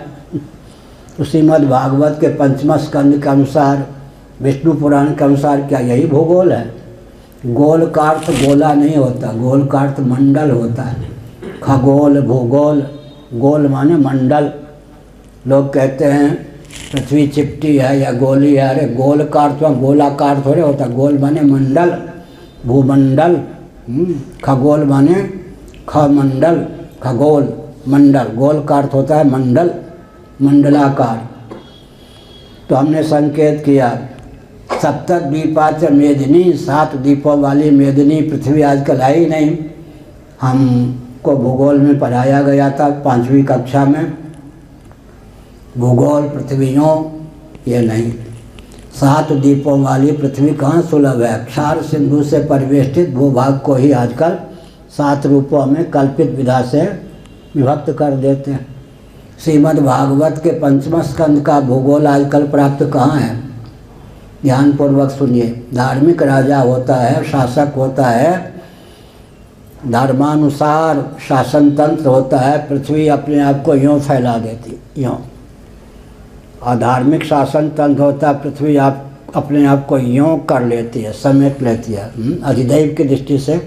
[SPEAKER 1] तो श्रीमद् भागवत के 5वें स्कंद के अनुसार, विष्णु पुराण के अनुसार क्या यही भूगोल है? गोल का अर्थ गोला नहीं होता, गोल का अर्थ मंडल होता है। खगोल, भूगोल, गोल माने मंडल। लोग कहते हैं पृथ्वी चिपटी है या गोली है, अरे गोल का अर्थ गोलाकार थोड़े होता, गोल माने मंडल, भूमंडल। खगोल माने खमंडल, खगोल मंडल, गोल का अर्थ होता है मंडल, मंडलाकार। तो हमने संकेत किया सप्तद्वीपाच मेदिनी, 7 द्वीपों वाली मेदिनी पृथ्वी आजकल है ही नहीं। हमको भूगोल में पढ़ाया गया था 5वीं कक्षा में, भूगोल पृथ्वियों ये नहीं। 7 द्वीपों वाली पृथ्वी कहाँ सुलभ है? 4 सिंधु से परिवेष्टित भूभाग को ही आजकल 7 रूपों में कल्पित विधा से विभक्त कर देते हैं। श्रीमद् भागवत के 5वें स्कंद का भूगोल आजकल प्राप्त कहाँ है? ध्यानपूर्वक सुनिए। धार्मिक राजा होता है, शासक होता है, धर्मानुसार शासन तंत्र होता है, पृथ्वी अपने आप को यूँ फैला देती, यूँ। और धार्मिक शासन तंत्र होता है, पृथ्वी आप अपने आप को यूँ कर लेती है, समेट लेती है अधिदैव की दृष्टि से।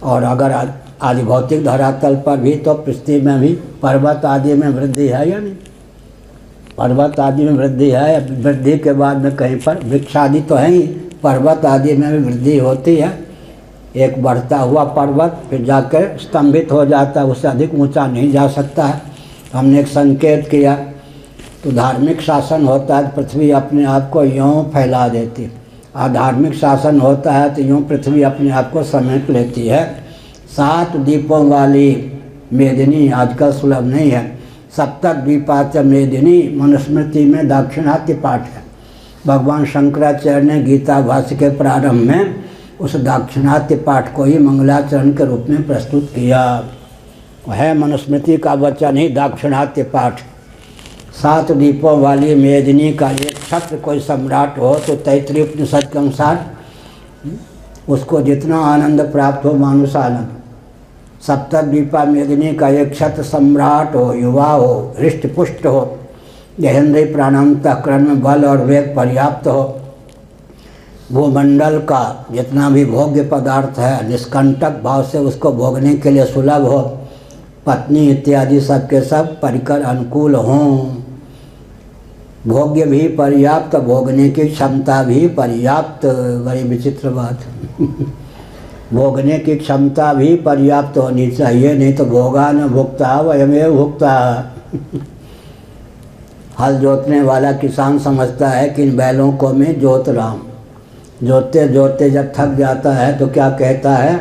[SPEAKER 1] और अगर आदि भौतिक धरातल पर भी तो पृथ्वी में भी पर्वत आदि में वृद्धि है या नहीं? पर्वत आदि में वृद्धि है। वृद्धि के बाद में कहीं पर वृक्ष आदि तो है ही, पर्वत आदि में भी वृद्धि होती है। एक बढ़ता हुआ पर्वत फिर जाकर स्तंभित हो जाता है, उससे अधिक ऊंचा नहीं जा सकता है। हमने एक संकेत किया तो धार्मिक शासन होता है तो पृथ्वी अपने आप को यूँ फैला देती है, अधार्मिक शासन होता है तो यूँ पृथ्वी अपने आप को समेट लेती है। 7 द्वीपों वाली मेदिनी आजकल सुलभ नहीं है। सप्तद्वीपाच मेदिनी मनुस्मृति में दाक्षिणात्य पाठ है। भगवान शंकराचार्य ने गीता भाष्य के प्रारंभ में उस दाक्षिणात्य पाठ को ही मंगलाचरण के रूप में प्रस्तुत किया है। मनुस्मृति का वचन ही दाक्षिणात्य पाठ। 7 द्वीपों वाली मेदिनी का एक छत्र कोई सम्राट हो तो तैत्तिरीय उपनिषद के अनुसार उसको जितना आनंद प्राप्त हो मानुष आनंद। सप्तद्वीपा मेदिनी का एक छत्र सम्राट हो, युवा हो, हृष्ट पुष्ट हो, गहेंद्रीय प्राणांतःकरण में बल और वेग पर्याप्त हो, भूमंडल का जितना भी भोग्य पदार्थ है निष्कंटक भाव से उसको भोगने के लिए सुलभ हो, पत्नी इत्यादि सबके सब परिकर अनुकूल हों, भोग्य भी पर्याप्त, भोगने की क्षमता भी पर्याप्त। बड़ी विचित्र बात भोगने की क्षमता भी पर्याप्त होनी चाहिए, नहीं तो भोगा न भुगता वयमेव भुगता। हल जोतने वाला किसान समझता है कि इन बैलों को मैं जोत रहा हूँ, जोतते जोतते जब थक जाता है तो क्या कहता है,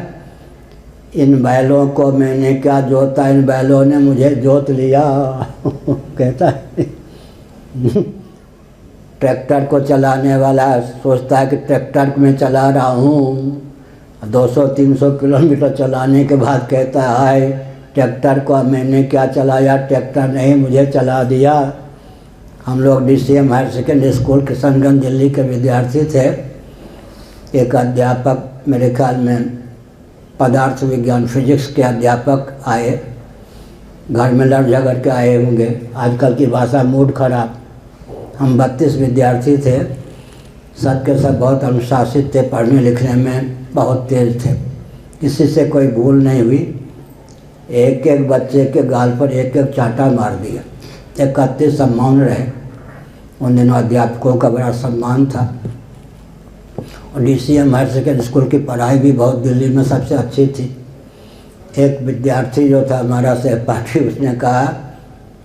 [SPEAKER 1] इन बैलों को मैंने क्या जोता, इन बैलों ने मुझे जोत लिया कहता है। ट्रैक्टर को चलाने वाला सोचता है कि ट्रैक्टर में चला रहा हूँ, 200-300 किलोमीटर चलाने के बाद कहता है हाय ट्रैक्टर को मैंने क्या चलाया, ट्रैक्टर ने ही मुझे चला दिया। हम लोग DCM higher secondary school Kishanganj Delhi के विद्यार्थी थे। एक अध्यापक मेरे ख्याल में पदार्थ विज्ञान फिजिक्स के अध्यापक आए, घर में लड़ झगड़ के आए होंगे, आजकल की भाषा मूड खराब। हम 32 विद्यार्थी थे, सब के सब बहुत अनुशासित थे, पढ़ने लिखने में बहुत तेज थे, किसी से कोई भूल नहीं हुई। एक एक बच्चे के गाल पर एक एक चांटा मार दिया। 31 सम्मान रहे। उन दिनों अध्यापकों का बड़ा सम्मान था और DCM हायर सेकेंडरी स्कूल की पढ़ाई भी बहुत दिल्ली में सबसे अच्छी थी। एक विद्यार्थी जो था हमारा सहपाठी, उसने कहा,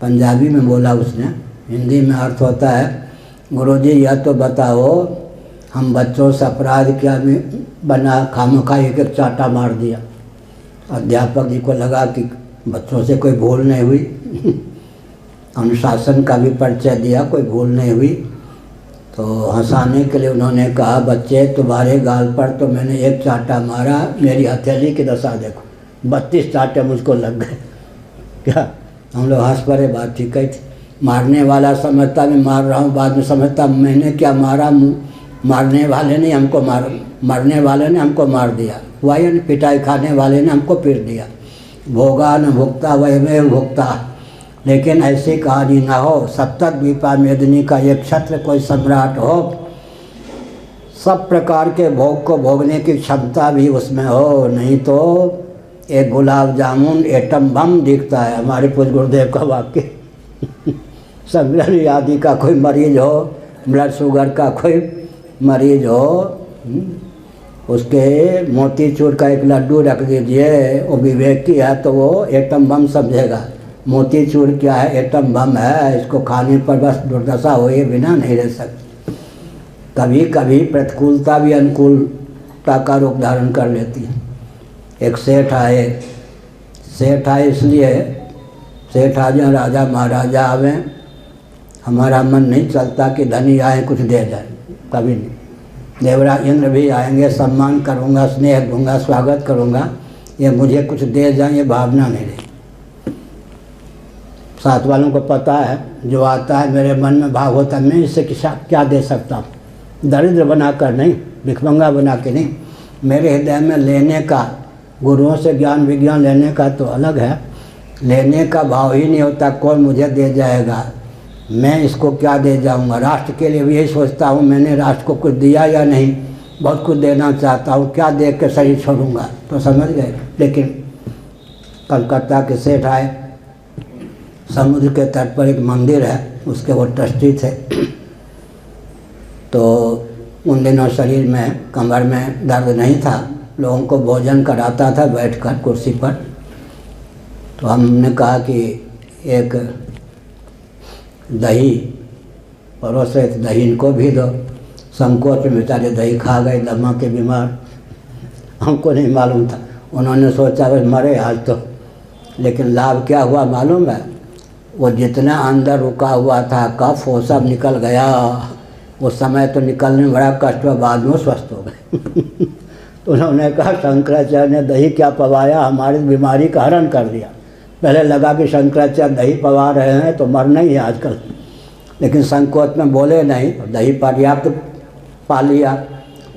[SPEAKER 1] पंजाबी में बोला उसने, हिंदी में अर्थ होता है, गुरुजी यह तो बताओ हम बच्चों से अपराध क्या बना, खामखा एक एक चांटा मार दिया। अध्यापक जी को लगा कि बच्चों से कोई भूल नहीं हुई, अनुशासन का भी परिचय दिया, कोई भूल नहीं हुई। तो हंसाने के लिए उन्होंने कहा, बच्चे तुम्हारे गाल पर तो मैंने एक चांटा मारा, मेरी हथेली की दशा देखो, 32 चांटे मुझको लग गए। क्या हम लोग हंस पड़े, बात ठीक है थी। मारने वाला समझता मैं मार रहा हूँ, बाद में समझता मैंने क्या मारा, मारने वाले ने हमको मारने वाले ने हमको मार दिया, वही पिटाई खाने वाले ने हमको पीट दिया। भोगा न भुगता वयमेव भुगता। लेकिन ऐसी कहानी ना हो। सप्तद्वीपा मेदिनी का एक छत्र कोई सम्राट हो, सब प्रकार के भोग को भोगने की क्षमता भी उसमें हो, नहीं तो एक गुलाब जामुन एटम बम दिखता है। हमारे पूज्य गुरुदेव का वाक्य। संग्रहणी आदि का कोई मरीज हो, ब्लड शुगर का कोई मरीज हो, उसके मोतीचूर का एक लड्डू रख दीजिए, वो विवेकी है तो वो एटम बम समझेगा। मोतीचूर क्या है, एटम बम है, इसको खाने पर बस दुर्दशा हुए बिना नहीं रह सकती। कभी कभी प्रतिकूलता भी अनुकूलता का रूप धारण कर लेती है। एक सेठ आए इसलिए सेठ आ जाए, राजा महाराजा आवे, हमारा मन नहीं चलता कि धनी आए कुछ दे जाए, कभी नहीं। देवराज इंद्र भी आएंगे, सम्मान करूँगा, स्नेह दूंगा, स्वागत करूँगा, ये मुझे कुछ दे जाए ये भावना नहीं रही। साथ वालों को पता है, जो आता है मेरे मन में भाव होता है मैं इससे क्या दे सकता हूँ, दरिद्र बनाकर नहीं, भिखमंगा बना के नहीं। मेरे हृदय में लेने का, गुरुओं से ज्ञान विज्ञान लेने का तो अलग है, लेने का भाव ही नहीं होता। कौन मुझे दे जाएगा, मैं इसको क्या दे जाऊंगा। राष्ट्र के लिए भी यही सोचता हूँ, मैंने राष्ट्र को कुछ दिया या नहीं, बहुत कुछ देना चाहता हूँ, क्या दे के शरीर छोड़ूंगा। तो समझ गए। लेकिन कलकत्ता के सेठ आए, समुद्र के तट पर एक मंदिर है, उसके वो ट्रस्टी थे। तो उन दिनों शरीर में कमर में दर्द नहीं था, लोगों को भोजन कराता था बैठकर कुर्सी पर। तो हमने कहा कि एक दही परोस रहे थे, दही इनको भी दो। संकोच में बेचारे दही खा गए, दमा के बीमार। हमको नहीं मालूम था, उन्होंने सोचा बस मरे आज तो। लेकिन लाभ क्या हुआ मालूम है? वो जितना अंदर रुका हुआ था कफ वो सब निकल गया। उस समय तो निकलने में बड़ा कष्ट हुआ, बाद में स्वस्थ हो गए। तो उन्होंने कहा शंकराचार्य ने दही क्या पवाया, हमारी बीमारी का हरण कर दिया। पहले लगा कि शंकराचार्य दही पवा रहे हैं तो मरना ही है आजकल, लेकिन संकोच में बोले नहीं, दही पर्याप्त पा लिया।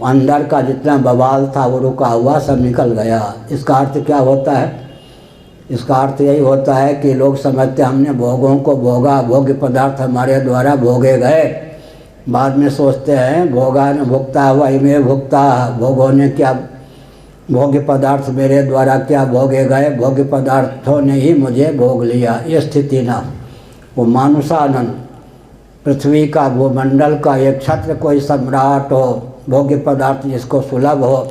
[SPEAKER 1] अंदर का जितना बवाल था वो रुका हुआ सब निकल गया। इसका अर्थ क्या होता है? इसका अर्थ यही होता है कि लोग समझते हमने भोगों को भोगा, भोग्य पदार्थ हमारे द्वारा भोगे गए। बाद में सोचते हैं भोगा ने भुगता हुआ इमे भुगता, भोगों ने क्या भोग्य पदार्थ मेरे द्वारा क्या भोगे गए, भोग्य पदार्थों ने ही मुझे भोग लिया। ये स्थिति ना, वो मानुषानंद पृथ्वी का भूमंडल का एक छत्र कोई सम्राट हो, भोग्य पदार्थ जिसको सुलभ हो,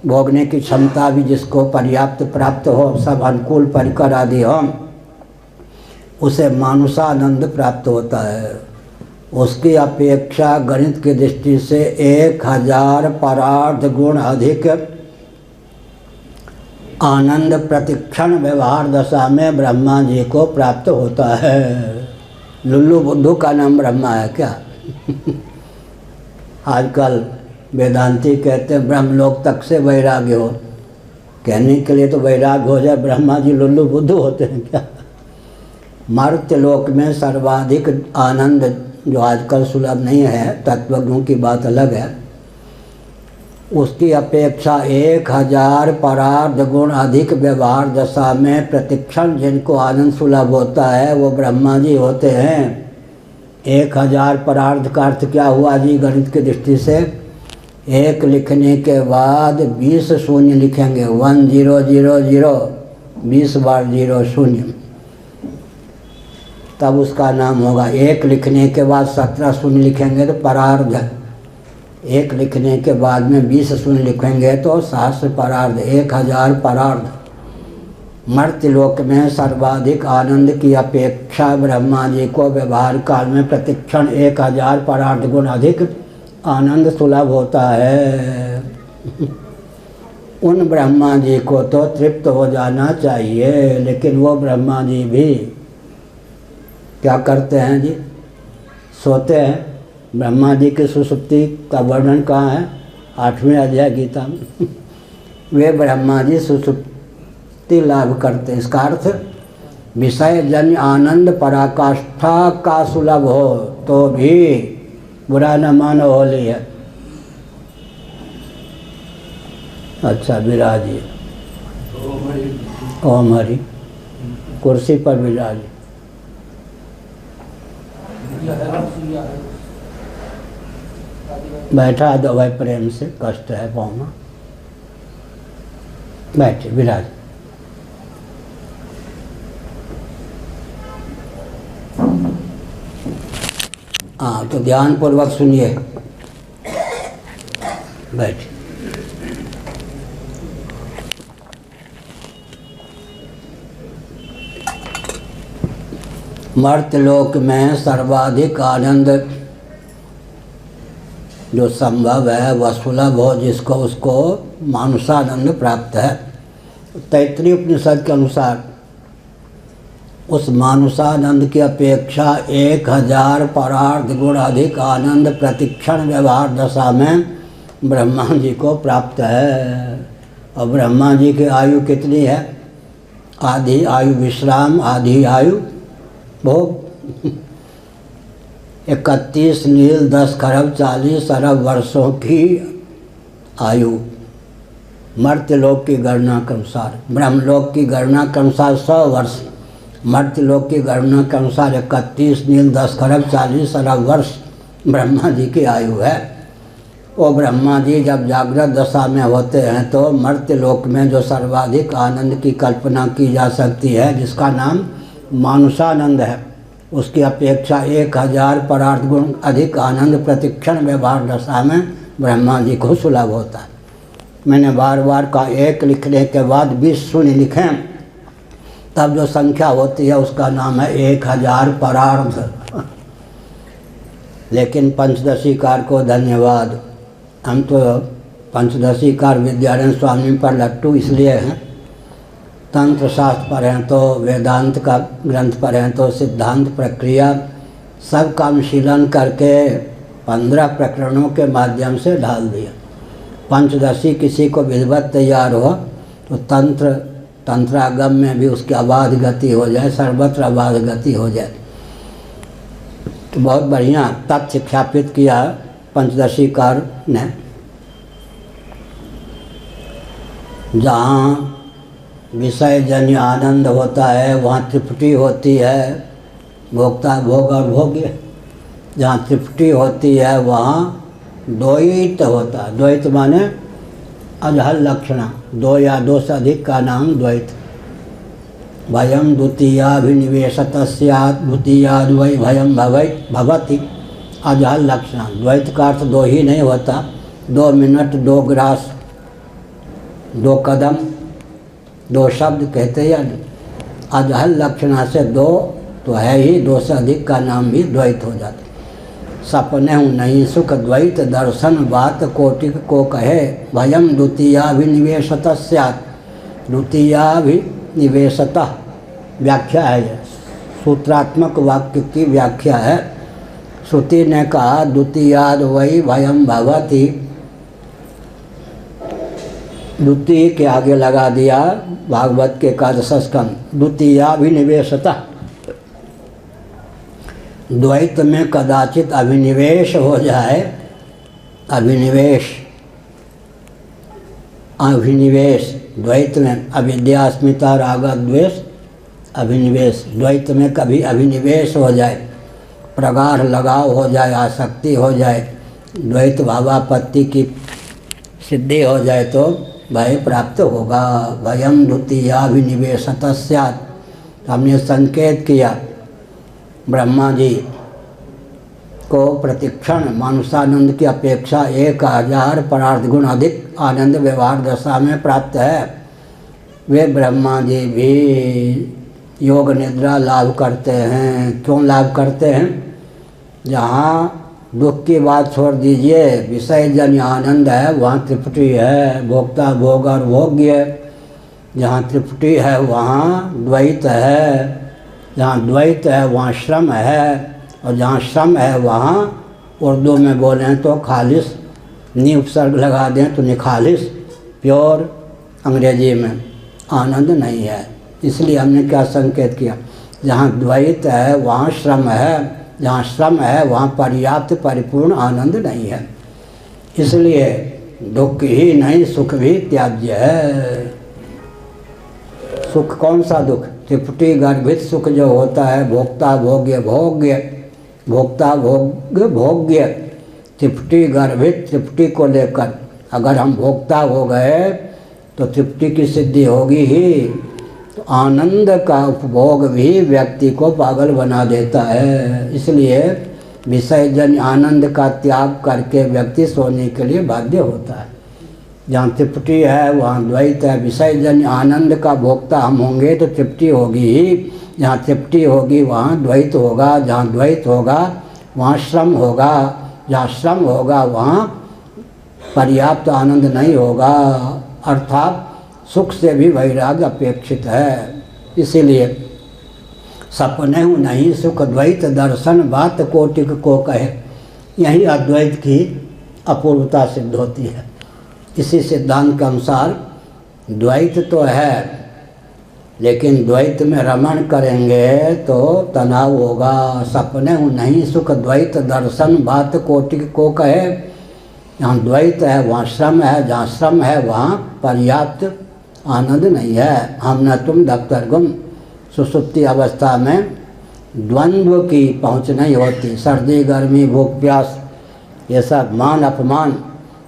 [SPEAKER 1] भोगने की क्षमता भी जिसको पर्याप्त प्राप्त हो, सब अनुकूल परिकर आदि हो, उसे मानुषानंद प्राप्त होता है। उसकी अपेक्षा गणित की दृष्टि से 1000 परार्ध गुण अधिक आनंद प्रतिक्षण व्यवहार दशा में ब्रह्मा जी को प्राप्त होता है। लुल्लू बुद्धू का नाम ब्रह्मा है क्या? आजकल वेदांती कहते हैं ब्रह्मलोक तक से वैराग्य हो। कहने के लिए तो वैराग्य हो जाए, ब्रह्मा जी लुल्लू बुद्धू होते हैं क्या? मर्त्यलोक में सर्वाधिक आनंद जो आजकल सुलभ नहीं है, तत्वज्ञों की बात अलग है, उसकी अपेक्षा 1000 परार्ध गुण अधिक व्यवहार दशा में प्रतिक्षण जिनको आनंद सुलभ होता है वो ब्रह्मा जी होते हैं। 1000 परार्ध का अर्थ क्या हुआ जी गणित की दृष्टि से? 1 लिखने के बाद 20 शून्य लिखेंगे, 1000, 20 बार 0 शून्य, तब उसका नाम होगा। 1 लिखने के बाद 17 शून्य लिखेंगे तो परार्ध है। 1 लिखने के बाद में 20 शून्य लिखेंगे तो सहस्र परार्ध, 1000 परार्ध। मर्त्यलोक में सर्वाधिक आनंद की अपेक्षा ब्रह्मा जी को व्यवहार काल में प्रतिक्षण 1000 परार्ध गुण अधिक आनंद सुलभ होता है। उन ब्रह्मा जी को तो तृप्त हो जाना चाहिए, लेकिन वो ब्रह्मा जी भी क्या करते हैं जी? सोते हैं। ब्रह्मा जी की सुसुप्ति का वर्णन कहाँ है? 8वें अध्याय गीता में। वे ब्रह्मा जी सुसुप्ति लाभ करते। इसका अर्थ विषय जन्य आनंद पराकाष्ठा का सुलभ हो तो भी बुरा न मानो होली है। अच्छा विराजिए। ओम हरि। कुर्सी पर विराजिए। बैठा दो भाई प्रेम से, कष्ट है पाँव में। बैठे विराज। हाँ तो ध्यान पूर्वक सुनिए। बैठे। मर्त्यलोक में सर्वाधिक आनंद जो संभव है वह सुलभ हो जिसको, उसको मानुषानंद प्राप्त है। तैत्तिरीय उपनिषद के अनुसार उस मानुषानंद की अपेक्षा 1000 परार्ध गुण अधिक आनंद प्रतिक्षण व्यवहार दशा में ब्रह्मा जी को प्राप्त है। और ब्रह्मा जी की आयु कितनी है? आधी आयु विश्राम, आधी आयु भोग। 31 नील 10 खरब 40 अरब वर्षों की आयु मर्त्यलोक की गणना के अनुसार। ब्रह्मलोक की गणना के अनुसार 100 वर्ष, मर्त्यलोक की गणना के अनुसार 31 नील 10 खरब 40 अरब वर्ष ब्रह्मा जी की आयु है। वो ब्रह्मा जी जब जागृत दशा में होते हैं तो मर्त्यलोक में जो सर्वाधिक आनंद की कल्पना की जा सकती है, जिसका नाम मानुषानंद है, उसकी अपेक्षा 1000 परार्थ गुण अधिक आनंद प्रतिक्षण व्यवहार दशा में ब्रह्मा जी को सुलभ होता है। मैंने बार बार कहा, एक लिखने के बाद 20 शून्य लिखें तब जो संख्या होती है उसका नाम है 1000 परार्ध। लेकिन पंचदशीकार को धन्यवाद, हम तो पंचदशीकार विद्यानंद स्वामी पर लट्टू इसलिए हैं, तंत्र शास्त्र पढ़ें तो वेदांत का ग्रंथ पढ़ें तो सिद्धांत प्रक्रिया सब का अनुशीलन करके 15 प्रकरणों के माध्यम से ढाल दिया। पंचदशी किसी को विधिवत तैयार हो तो तंत्रागम में भी उसकी अबाध गति हो जाए, सर्वत्र अबाध गति हो जाए। तो बहुत बढ़िया तथ्य ख्यापित किया पंचदशीकार ने। जहाँ विषय जन्य आनंद होता है वहाँ त्रिपुटी होती है, भोक्ता भोग और भोग्य। जहाँ त्रिपुटी होती है वहाँ द्वैत होता है। द्वैत माने अजहल लक्षणा, दो या दो से अधिक का नाम द्वैत। भयम द्वितीयाभिनिवेशत स्यात् द्वितीयाद् वै भयम भवति अजहल लक्षणा। द्वैत का अर्थ दो ही नहीं होता, 2 मिनट, 2 ग्रास, 2 कदम, 2 शब्द कहते हैं। अजहल लक्षणा से 2 तो है ही, 2 से अधिक का नाम भी द्वैत हो जाता। सपने हूँ नहीं सुख द्वैत दर्शन बात कोटिक को कहे भयम द्वितीयाभिनिवेशत स्यात्। द्वितीयाभिनिवेशतः व्याख्या है, यह सूत्रात्मक वाक्य की व्याख्या है। श्रुति ने कहा द्वितीयाद् वै भयम भवति, द्वितीय के आगे लगा दिया भागवत के 11 स्कंद, द्वितीयाभिनिवेशतः। द्वैत में कदाचित अभिनिवेश हो जाए, अभिनिवेश द्वैत में अविद्या अस्मिता राग द्वेष अभिनिवेश। द्वैत में कभी अभिनिवेश हो जाए, प्रगाढ़ लगाव हो जाए, आसक्ति हो जाए, द्वैत भावापत्ति की सिद्धि हो जाए तो भय प्राप्त होगा। भयम द्वितीयाभिनिवेशतः स्यात्। हमने संकेत किया ब्रह्मा जी को प्रतिक्षण मानुषानंद की अपेक्षा 1000 परार्थ गुण अधिक आनंद व्यवहार दशा में प्राप्त है। वे ब्रह्मा जी भी योग निद्रा लाभ करते हैं। क्यों लाभ करते हैं? जहाँ दुख की बात छोड़ दीजिए, विषय जन्य आनंद है वहाँ त्रिपुटी है, भोक्ता भोग और भोग्य। जहाँ त्रिपुटी है वहाँ द्वैत है, जहाँ द्वैत है वहाँ श्रम है, और जहाँ श्रम है वहाँ उर्दू में बोलें तो खालिस, नी उपसर्ग लगा दें तो निखालिस, प्योर अंग्रेजी में आनंद नहीं है। इसलिए हमने क्या संकेत किया, जहाँ द्वैत है वहाँ श्रम है, जहाँ श्रम है वहाँ पर्याप्त परिपूर्ण आनंद नहीं है। इसलिए दुख ही नहीं सुख भी त्याज्य है। सुख कौन सा दुख? त्रिपुटी गर्भित सुख जो होता है, भोक्ता भोग्य भोग्य, भोक्ता भोग्य भोग्य, त्रिपुटी गर्भित, त्रिपुटी को लेकर अगर हम भोक्ता हो गए तो त्रिपुटी की सिद्धि होगी ही। तो आनंद का उपभोग भी व्यक्ति को पागल बना देता है। इसलिए विषय जन्य आनंद का त्याग करके व्यक्ति सोने के लिए बाध्य होता है। जहाँ त्रिपुटी है वहाँ द्वैत है। विषय जन्य आनंद का भोक्ता हम होंगे तो त्रिपुटी होगी ही। जहाँ त्रिपुटी होगी वहाँ द्वैत होगा, जहाँ द्वैत होगा वहाँ श्रम होगा, जहाँ श्रम होगा वहाँ पर्याप्त आनंद नहीं होगा। अर्थात सुख से भी वैराग्य अपेक्षित है। इसीलिए सपने हूँ नहीं सुख द्वैत दर्शन बात कोटिक को कहे, यही अद्वैत की अपूर्वता सिद्ध होती है। इसी सिद्धांत के अनुसार द्वैत तो है, लेकिन द्वैत में रमण करेंगे तो तनाव होगा। सपने हूँ नहीं सुख द्वैत दर्शन बात कोटिक को कहे। जहाँ द्वैत है वहाँ श्रम है, जहाँ श्रम है वहाँ पर्याप्त आनंद नहीं है। हम न तुम दफ्तर गुम। सुसुप्ति अवस्था में द्वंद्व की पहुँच नहीं होती। सर्दी गर्मी भूख प्यास ये सब मान अपमान,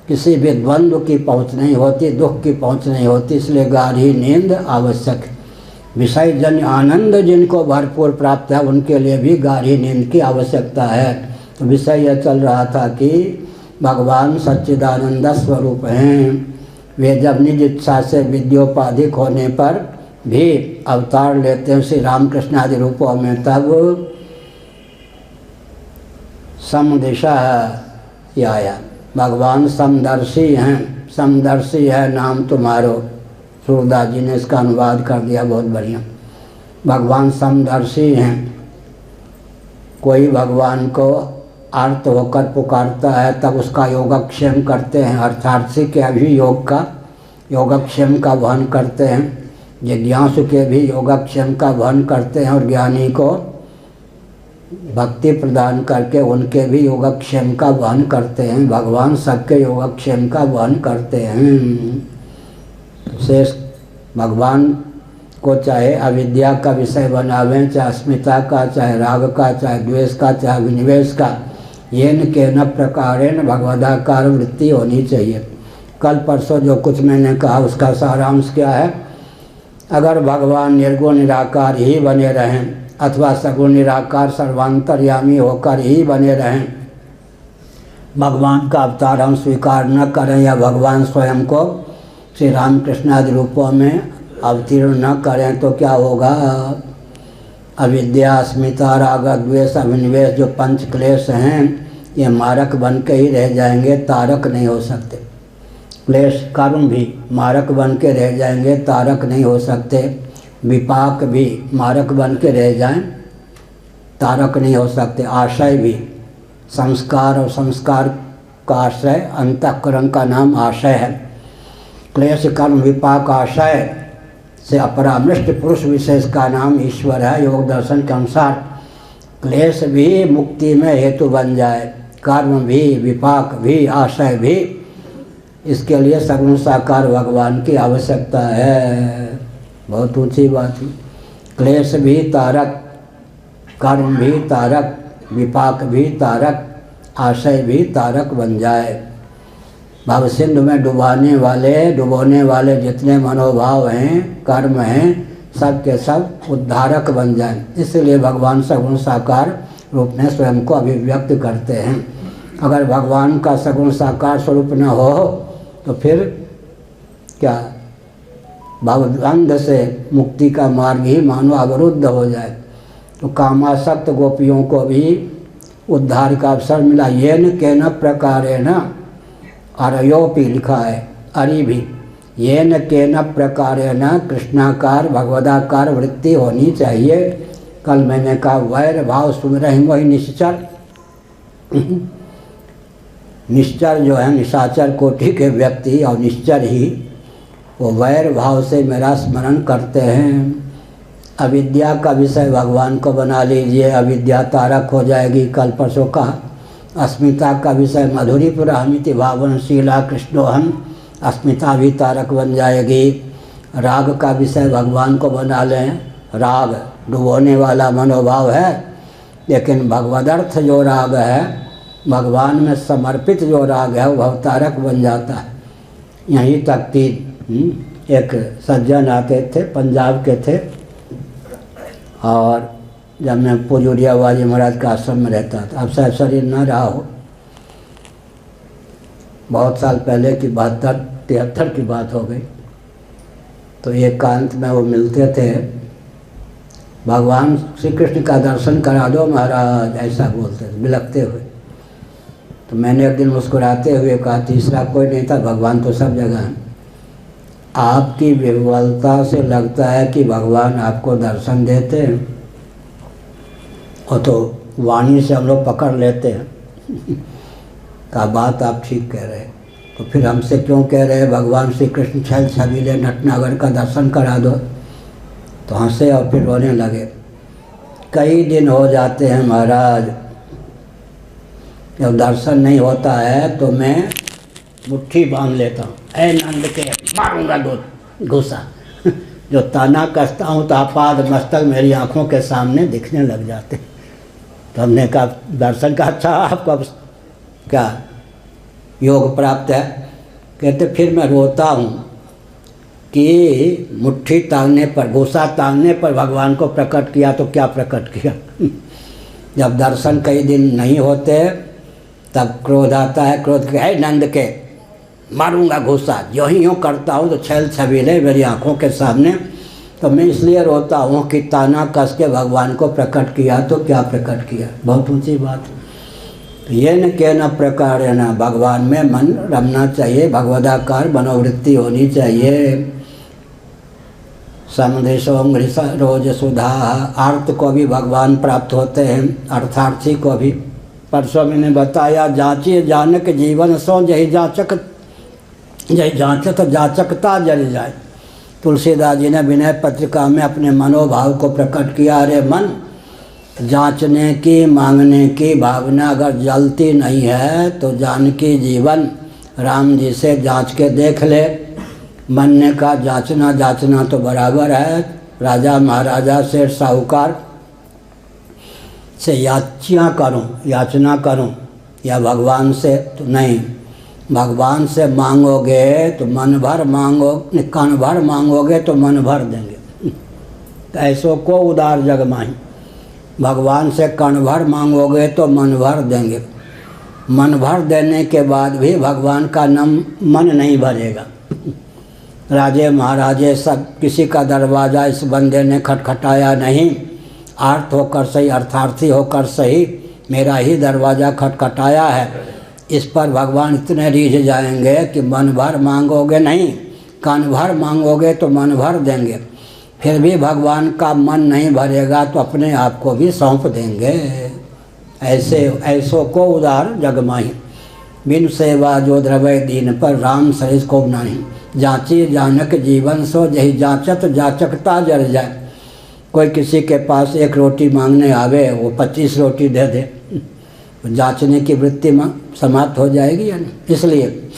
[SPEAKER 1] किसी भी द्वंद्व की पहुँच नहीं होती, दुख की पहुँच नहीं होती। इसलिए गाढ़ी नींद आवश्यक है। विषय जन्य आनंद जिनको भरपूर प्राप्त है उनके लिए भी गाढ़ी नींद की आवश्यकता है। तो विषय यह चल रहा था कि भगवान सच्चिदानंद स्वरूप हैं। वे जब निज इच्छा से विद्योपाधिक होने पर भी अवतार लेते हैं श्री रामकृष्ण आदि रूपों में, तब समदिशा आया। भगवान समदर्शी हैं, समदर्शी है नाम तुम्हारो। सूरदास जी ने इसका अनुवाद कर दिया, बहुत बढ़िया। भगवान समदर्शी हैं। कोई भगवान को आर्त होकर पुकारता है तब उसका योगक्षेम करते हैं, अर्थार्थी के भी योग का योगक्षेम का वहन करते हैं, जिज्ञासु के भी योगक्षेम का वहन करते हैं और ज्ञानी को भक्ति प्रदान करके उनके भी योगक्षेम का वहन करते हैं। भगवान सबके योगक्षेम का वहन करते हैं। शेष भगवान को चाहे अविद्या का विषय बनावें, चाहे अस्मिता का, चाहे राग का, चाहे द्वेष का, चाहे विनिवेश का, येन केन प्रकारेण भगवदाकार वृत्ति होनी चाहिए। कल परसों जो कुछ मैंने कहा उसका सारांश क्या है? अगर भगवान निर्गुण निराकार ही बने रहें अथवा सगुण निराकार सर्वांतर्यामी होकर ही बने रहें, भगवान का अवतार हम स्वीकार न करें या भगवान स्वयं को श्री रामकृष्ण आदि रूपों में अवतीर्ण न करें तो क्या होगा? अविद्या, अस्मिता, राग, द्वेष, अभिनिवेश जो पंच क्लेश हैं ये मारक बन के ही रह जाएंगे, तारक नहीं हो सकते। क्लेश कर्म भी मारक बन के रह जाएंगे, तारक नहीं हो सकते। विपाक भी मारक बन के रह जाएं, तारक नहीं हो सकते। आशय भी, संस्कार और संस्कार का आशय अंतःकरण का नाम आशय है। क्लेश कर्म विपाक आशय से अपरामृष्ट पुरुष विशेष का नाम ईश्वर है। योग दर्शन के अनुसार क्लेश भी मुक्ति में हेतु बन जाए, कर्म भी, विपाक भी, आशय भी, इसके लिए सगुण साकार भगवान की आवश्यकता है। बहुत ऊंची बात है। क्लेश भी तारक, कर्म भी तारक, विपाक भी तारक, आशय भी तारक बन जाए। भव सिंधु में डुबोने वाले जितने मनोभाव हैं, कर्म हैं, सब के सब उद्धारक बन जाएं। इसलिए भगवान सगुण साकार रूप में स्वयं को अभिव्यक्त करते हैं। अगर भगवान का सगुण साकार स्वरूप न हो तो फिर क्या? भवबंध से मुक्ति का मार्ग ही मानो अवरुद्ध हो जाए। तो कामासक्त गोपियों को भी उद्धार का अवसर मिला। येन केन प्रकारेण, अरयोपी लिखा है, अरि भी, येन केन प्रकारेण कृष्णाकार भगवदाकार वृत्ति होनी चाहिए। कल मैंने कहा वैर भाव सुमिरहि वही निश्चर। निश्चर जो है निशाचर कोटि के व्यक्ति और निश्चर ही वो वैर भाव से मेरा स्मरण करते हैं। अविद्या का विषय भगवान को बना लीजिए, अविद्या तारक हो जाएगी। कल परसों कहा अस्मिता का विषय मधुरीपुरामिति भावनशीला कृष्णोहम, अस्मिता भी तारक बन जाएगी। राग का विषय भगवान को बना लें, राग डुबोने वाला मनोभाव है, लेकिन भगवदर्थ जो राग है, भगवान में समर्पित जो राग है वो भवतारक बन जाता है। यहीं तक कि एक सज्जन आते थे, पंजाब के थे, और जब मैं पुजूरिया वाली महाराज का आश्रम में रहता था, अब शायद शरीर न रहा हो, बहुत साल पहले की 72-73 की बात हो गई। तो एकांत में वो मिलते थे, भगवान श्री कृष्ण का दर्शन करा दो महाराज, ऐसा बोलते थे बिलखते हुए। तो मैंने एक दिन मुस्कुराते हुए कहा, तीसरा कोई नहीं था, भगवान तो सब जगह है। आपकी विह्वलता से लगता है कि भगवान आपको दर्शन देते हैं, और तो वाणी से हम लोग पकड़ लेते हैं। का बात आप ठीक कह रहे हैं, तो फिर हमसे क्यों कह रहे हैं भगवान श्री कृष्ण छल छबीले नटनागर का दर्शन करा दो? तो हंसे और फिर रोने लगे। कई दिन हो जाते हैं महाराज, जब दर्शन नहीं होता है तो मैं मुट्ठी बांध लेता हूँ, ऐ नंद के मारूंगा दो घुसा। जो ताना कसता हूँ तो आपाद मस्तक मेरी आँखों के सामने दिखने लग जाते। तो हमने कहा दर्शन का अच्छा, आपको अब क्या योग प्राप्त है? कहते फिर मैं रोता हूँ कि मुट्ठी तांगने पर, घुसा तांगने पर भगवान को प्रकट किया तो क्या प्रकट किया। जब दर्शन कई दिन नहीं होते तब क्रोध आता है, क्रोध के है नंद के मारूंगा घुसा, जो ही यूँ करता हूँ तो छैल छबीले मेरी आँखों के सामने, तो मैं इसलिए रोता हूँ कि ताना कस के भगवान को प्रकट किया तो क्या प्रकट किया। बहुत ऊँची बात। तो ये न के न प्रकार है ना, भगवान में मन रमना चाहिए, भगवदाकार मनोवृत्ति होनी चाहिए। समदेशों रोज सुधा, आर्त को भी भगवान प्राप्त होते हैं, अर्थार्थी को भी। परसों मैंने बताया, जांचिए जानक जीवन सो जही जांचक, जही जांचत जाचकता जल जाए। तुलसीदास जी ने विनय पत्रिका में अपने मनोभाव को प्रकट किया। अरे मन, जांचने की मांगने की भावना अगर जलती नहीं है तो जानकी जीवन राम जी से जांच के देख ले। मन ने कहा जांचना जांचना तो बराबर है, राजा महाराजा सेठ साहूकार से याचना करूं या भगवान से, तो नहीं। भगवान से मांगोगे तो मन भर मांगो, कण भर मांगोगे तो मन भर देंगे। तो ऐसो को उदार जग माही, भगवान से कण भर मांगोगे तो मन भर देंगे। मन भर देने के बाद भी भगवान का मन नहीं भरेगा। राजे महाराजे सब किसी का दरवाज़ा इस बंदे ने खटखटाया नहीं, आर्थ होकर सही अर्थार्थी होकर सही मेरा ही दरवाज़ा खटखटाया है। इस पर भगवान इतने रीझ जाएंगे कि मन भर मांगोगे नहीं, कान भर मांगोगे तो मन भर देंगे। फिर भी भगवान का मन नहीं भरेगा तो अपने आप को भी सौंप देंगे। ऐसो को उदार जगमाही, बिन सेवा जो द्रवय दीन पर राम सरिस को नहीं। जांची जानक जीवन सो जही जांचत जाचकता जल जाए। कोई किसी के पास एक रोटी मांगने आवे, वो 25 रोटी दे दे, जांचने की वृत्ति में समाप्त हो जाएगी या नहीं। इसलिए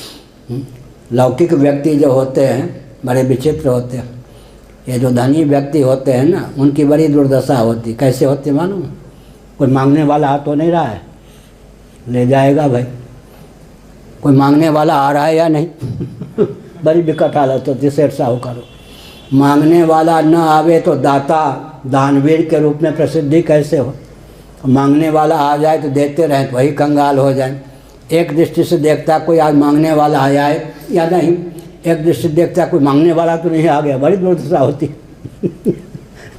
[SPEAKER 1] लौकिक व्यक्ति जो होते हैं बड़े विचित्र होते हैं। ये जो धनी व्यक्ति होते हैं ना, उनकी बड़ी दुर्दशा होती। कैसे होती मालूम? कोई मांगने वाला आ तो नहीं रहा है, ले जाएगा भाई। कोई मांगने वाला आ रहा है या नहीं बड़ी विकट हालत होती। सेठ साहूकार मांगने वाला न आवे तो दाता दानवीर के रूप में प्रसिद्धि कैसे हो। मांगने वाला आ जाए तो देते रहें तो वही कंगाल हो जाए। एक दृष्टि से देखता कोई आज मांगने वाला आया है या नहीं, एक दृष्टि से देखता कोई मांगने वाला तो नहीं आ गया, बड़ी दुर्दशा होती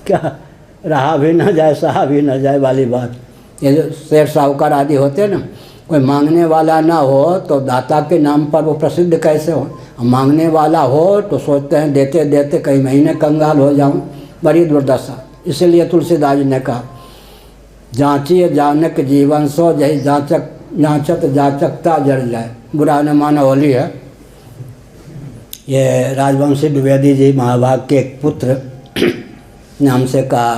[SPEAKER 1] क्या रहा भी ना जाए सहा भी ना जाए वाली बात। ये जो शेर साहूकार आदि होते हैं ना, कोई मांगने वाला ना हो तो दाता के नाम पर वो प्रसिद्ध कैसे हो। मांगने वाला हो तो सोचते हैं देते देते कई महीने कंगाल हो जाऊं, बड़ी दुर्दशा। इसलिए तुलसीदास जी ने कहा जांचिए जानक जीवन सो जही जांचत जाचकता जल जाए। बुरा न मानो होली है। ये राजवंशी द्विवेदी जी महाभाग के एक पुत्र ने हमसे कहा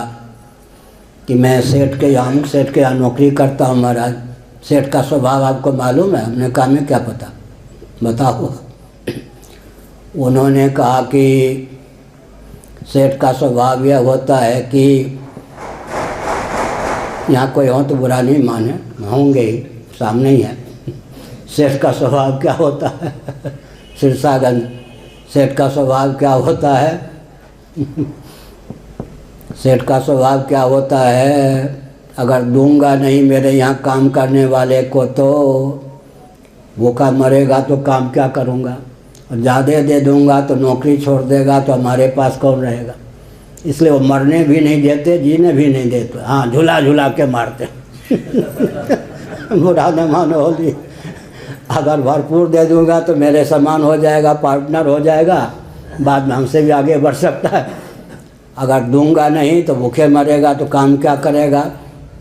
[SPEAKER 1] कि मैं सेठ के यहाँ नौकरी करता हूँ महाराज। सेठ का स्वभाव आपको मालूम है? हमने कहा मैं क्या पता, बताओ। उन्होंने कहा कि सेठ का स्वभाव यह होता है कि यहाँ कोई हो तो बुरा नहीं माने, होंगे ही, सामने ही है। सेठ का स्वभाव क्या होता है सिरसागंज, सेठ का स्वभाव क्या होता है सेठ का स्वभाव क्या होता है, अगर दूंगा नहीं मेरे यहाँ काम करने वाले को तो भूखा मरेगा तो काम क्या करूँगा, और ज़्यादा दे दूंगा तो नौकरी छोड़ देगा तो हमारे पास कौन रहेगा। इसलिए वो मरने भी नहीं देते, जीने भी नहीं देते, हाँ झुला झुला के मारते बुरा न मानो होली। अगर भरपूर दे दूंगा तो मेरे समान हो जाएगा, पार्टनर हो जाएगा, बाद में हमसे भी आगे बढ़ सकता है। अगर दूंगा नहीं तो भूखे मरेगा तो काम क्या करेगा,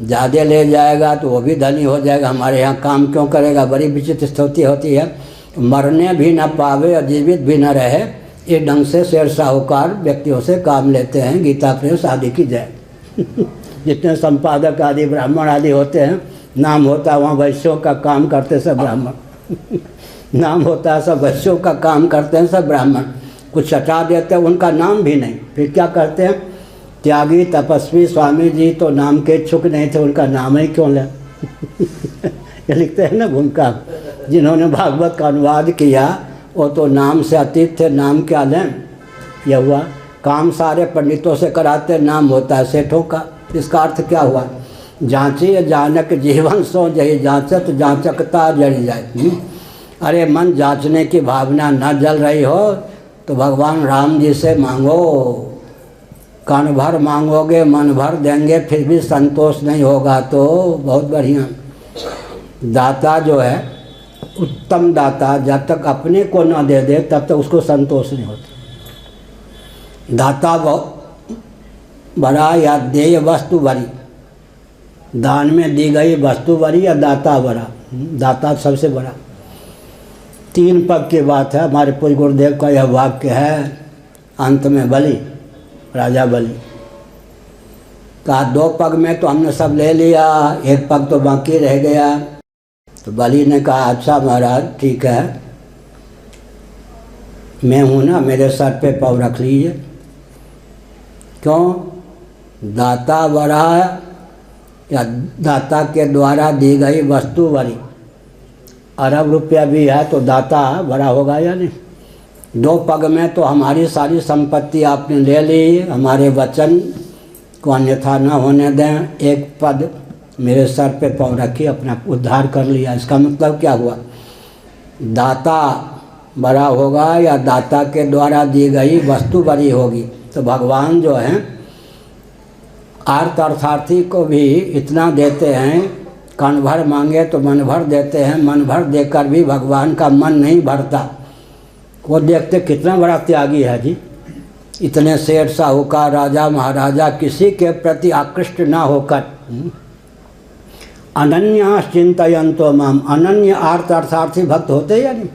[SPEAKER 1] ज़्यादा ले जाएगा तो वो भी धनी हो जाएगा, हमारे यहाँ काम क्यों करेगा। बड़ी विचित्र स्थिति होती है। मरने भी ना पावे और जीवित भी न रहे, इस ढंग से शेर साहूकार व्यक्तियों से काम लेते हैं। गीता प्रेस आदि की जय जितने संपादक आदि ब्राह्मण आदि होते हैं, नाम होता है वहाँ वैश्यों का काम करते सब ब्राह्मण नाम होता है सब वैश्यों का काम करते हैं सब ब्राह्मण। कुछ हटा देते हैं, उनका नाम भी नहीं, फिर क्या करते हैं। त्यागी तपस्वी स्वामी जी तो नाम के इच्छुक नहीं थे, उनका नाम ही क्यों लें ये लिखते हैं ना भूमिका। जिन्होंने भागवत का अनुवाद किया वो तो नाम से अतीत थे, नाम क्या लें। यह हुआ काम सारे पंडितों से कराते, नाम होता है सेठों का। इसका अर्थ क्या हुआ, जांची जानक जीवन सो जही जांचत जांचकता जड़ जाए। अरे मन जांचने की भावना न जल रही हो तो भगवान राम जी से मांगो, कान भर मांगोगे मन भर देंगे, फिर भी संतोष नहीं होगा तो बहुत बढ़िया। दाता जो है उत्तम दाता जब तक अपने को न दे दे तब तक उसको संतोष नहीं होता। दाता बड़ा या देय वस्तु बड़ी, दान में दी गई वस्तु बड़ी या दाता बड़ा? दाता सबसे बड़ा। 3 पग की बात है, हमारे पूज्य गुरुदेव का यह वाक्य है। अंत में बलि, राजा बलि कहा 2 पग में तो हमने सब ले लिया, 1 पग तो बाकी रह गया। तो बलि ने कहा अच्छा महाराज ठीक है, मैं हूँ ना, मेरे सर पे पाँव रख लीजिए। क्यों? दाता बड़ा या दाता के द्वारा दी गई वस्तु बड़ी? अरब रुपया भी है तो दाता बड़ा होगा या नहीं? 2 पग में तो हमारी सारी संपत्ति आपने ले ली, हमारे वचन को अन्यथा न होने दें। 1 पद मेरे सर पे पाँव रखी, अपना उद्धार कर लिया। इसका मतलब क्या हुआ? दाता बड़ा होगा या दाता के द्वारा दी गई वस्तु बड़ी होगी? तो भगवान जो हैं आर्त अर्थार्थी को भी इतना देते हैं, कान भर मांगे तो मन भर देते हैं, मन भर देकर भी भगवान का मन नहीं भरता। वो देखते कितना बड़ा त्यागी है जी। इतने सेठ साहूकार राजा महाराजा किसी के प्रति आकृष्ट ना होकर अनन्या चिंतयन्तो माम, अनन्य आर्त अर्थार्थी भक्त होते या नहीं?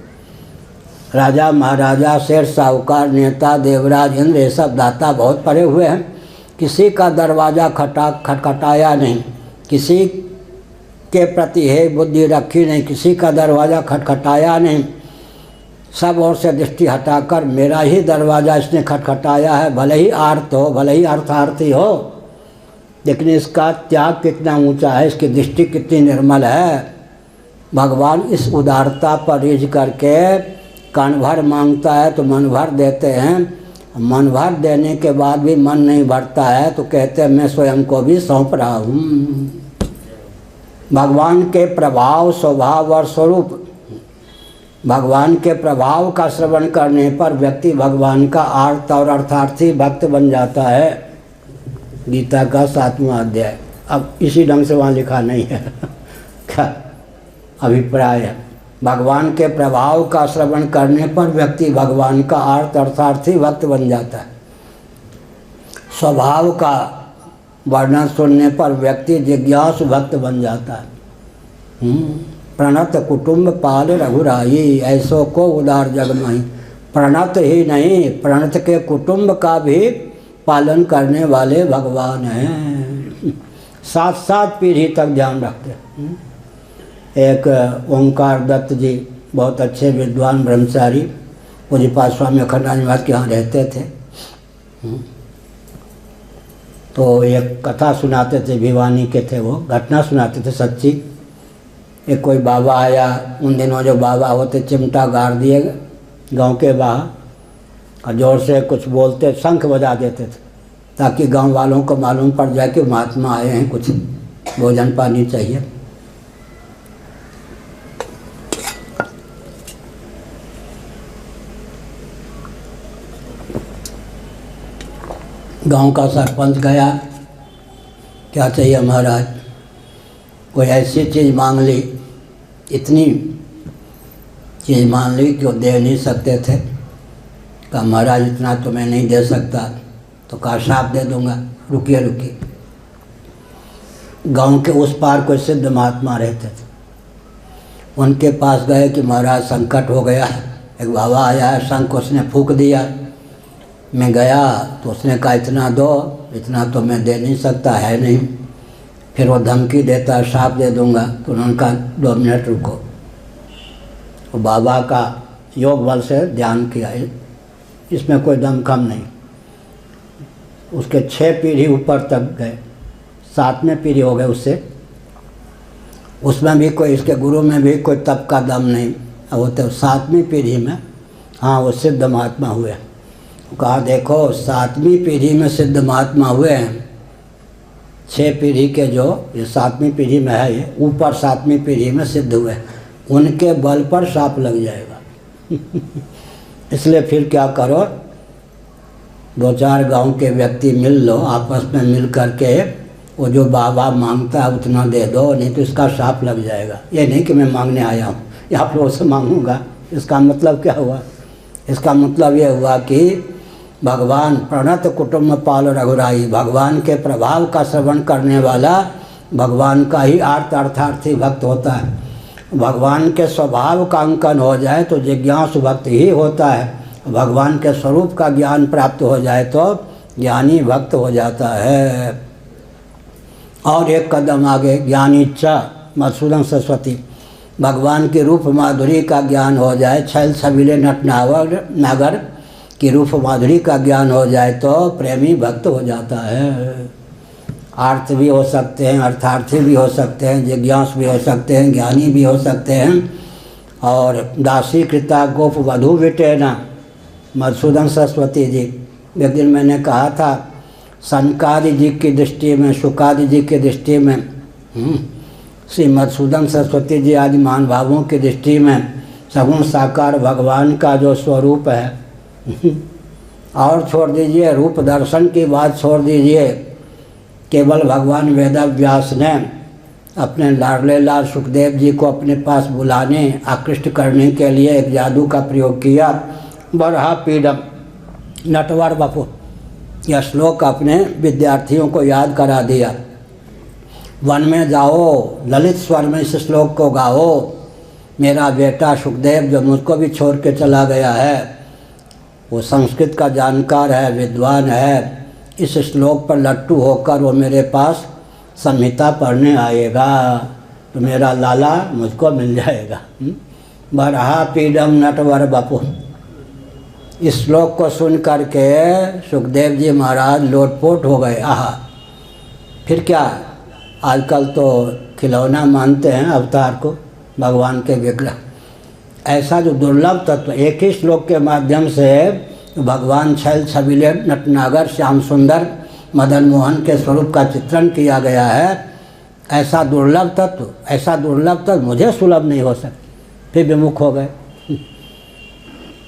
[SPEAKER 1] राजा महाराजा सेठ साहूकार नेता देवराज इंद्र ये सब दाता बहुत पड़े हुए हैं, किसी का दरवाज़ा खटखटाया नहीं, किसी के प्रति है बुद्धि रखी नहीं, किसी का दरवाज़ा खटखटाया नहीं, सब ओर से दृष्टि हटाकर मेरा ही दरवाज़ा इसने खटखटाया है। भले ही आर्त हो, भले ही अर्थार्थी हो, लेकिन इसका त्याग कितना ऊंचा है, इसकी दृष्टि कितनी निर्मल है। भगवान इस उदारता पर रिझ करके कान भर मांगता है तो मन भर देते हैं, मन भर देने के बाद भी मन नहीं भरता है तो कहते हैं मैं स्वयं को भी सौंप रहा हूँ। भगवान के प्रभाव स्वभाव और स्वरूप, भगवान के प्रभाव का श्रवण करने पर व्यक्ति भगवान का आर्त और अर्थार्थी भक्त बन जाता है। गीता का 7वां अध्याय। अब इसी ढंग से वहाँ लिखा नहीं है क्या अभिप्राय है? भगवान के प्रभाव का श्रवण करने पर व्यक्ति भगवान का आर्त अर्थार्थी भक्त बन जाता है। स्वभाव का वर्णन सुनने पर व्यक्ति जिज्ञासु भक्त बन जाता है। प्रणत कुटुंब पाल रघुराई, ऐसो को उदार जग माही। प्रणत ही नहीं, प्रणत के कुटुंब का भी पालन करने वाले भगवान हैं। 7 पीढ़ी तक ध्यान रखते हैं। एक ओंकार दत्त जी बहुत अच्छे विद्वान ब्रह्मचारी पूज्यपाद स्वामी अखंडानंद महाराज के यहाँ रहते थे। तो एक कथा सुनाते थे, भिवानी के थे वो, घटना सुनाते थे सच्ची। एक कोई बाबा आया, उन दिनों जो बाबा होते चिमटा गाड़ दिए गांव के बाहर और जोर से कुछ बोलते, शंख बजा देते थे ताकि गांव वालों को मालूम पड़ जाए कि महात्मा आए हैं, कुछ भोजन पानी चाहिए। गांव का सरपंच गया, क्या चाहिए महाराज? कोई ऐसी चीज़ मांग ली, इतनी चीज़ मांग ली कि वो दे नहीं सकते थे। कहा महाराज इतना तो मैं नहीं दे सकता। तो कहा साफ दे दूंगा, रुकिए रुकिए। गांव के उस पार कोई सिद्ध महात्मा रहते थे, उनके पास गए कि महाराज संकट हो गया, एक बाबा आया है, शंख उसने फूंक दिया। मैं गया तो उसने कहा इतना दो, इतना तो मैं दे नहीं सकता, है नहीं। फिर वो धमकी देता साफ दे दूंगा। तो उन्होंने कहा 2 मिनट रुको। वो बाबा का योग बल से ध्यान किया, इसमें कोई दमखम नहीं। उसके 6 पीढ़ी ऊपर तक गए, 7वें पीढ़ी हो गए उससे, उसमें भी कोई, इसके गुरु में भी कोई तप का दम नहीं। अब वो तो 7वीं पीढ़ी में हाँ वो सिद्ध महात्मा हुए। कहा देखो 7वीं पीढ़ी में सिद्ध महात्मा हुए हैं, 6 पीढ़ी के जो ये 7वीं पीढ़ी में है, ये ऊपर 7वीं पीढ़ी में सिद्ध हुए, उनके बल पर शाप लग जाएगा। इसलिए फिर क्या करो, 2-4 गांव के व्यक्ति मिल लो, आपस में मिल करके वो जो बाबा मांगता है उतना दे दो, नहीं तो इसका शाप लग जाएगा। ये नहीं कि मैं मांगने आया हूँ या आप लोगों से मांगूंगा। इसका मतलब क्या हुआ? इसका मतलब ये हुआ कि भगवान प्रणत कुटुंब पाल रघुराई, भगवान के प्रभाव का श्रवण करने वाला भगवान का ही अर्थार्थी भक्त होता है। भगवान के स्वभाव का अंकन हो जाए तो जिज्ञासु भक्त ही होता है। भगवान के स्वरूप का ज्ञान प्राप्त हो जाए तो ज्ञानी भक्त हो जाता है। और एक कदम आगे, ज्ञानी इच्छा मधुसूदन सरस्वती, भगवान की रूप माधुरी का ज्ञान हो जाए, छैल छबीले नटनागर की रूप माधुरी का ज्ञान हो जाए तो प्रेमी भक्त हो जाता है। आर्थ भी हो सकते हैं, अर्थार्थी भी हो सकते हैं, जिज्ञास भी हो सकते हैं, ज्ञानी भी हो सकते हैं। और दासी कृता गोप वधू विटेना, मधुसूदन सरस्वती जी। एक दिन मैंने कहा था, सनकादि जी की दृष्टि में, शुकादि जी की दृष्टि में, श्री मधुसूदन सरस्वती जी आदि महानुभावों की दृष्टि में सगुण साकार भगवान का जो स्वरूप है, और छोड़ दीजिए रूप दर्शन की बात छोड़ दीजिए, केवल भगवान वेदव्यास ने अपने लाडले लाल सुखदेव जी को अपने पास बुलाने, आकृष्ट करने के लिए एक जादू का प्रयोग किया। बरहा पीडम नटवर बपु, यह श्लोक अपने विद्यार्थियों को याद करा दिया। वन में जाओ, ललित स्वर में इस श्लोक को गाओ। मेरा बेटा सुखदेव जो मुझको भी छोड़ के चला गया है, वो संस्कृत का जानकार है, विद्वान है। इस श्लोक पर लट्टू होकर वो मेरे पास संहिता पढ़ने आएगा तो मेरा लाला मुझको मिल जाएगा। बरहा पीडम नटवर बपु, इस श्लोक को सुन करके सुखदेव जी महाराज लोटपोट हो गए। आहा, फिर क्या, आजकल तो खिलौना मानते हैं अवतार को, भगवान के विग्रह। ऐसा जो दुर्लभ तत्व, एक ही श्लोक के माध्यम से भगवान छैल छबीले नटनागर श्याम सुंदर मदन मोहन के स्वरूप का चित्रण किया गया है। ऐसा दुर्लभ तत्व मुझे सुलभ नहीं हो सकता। फिर विमुख हो गए।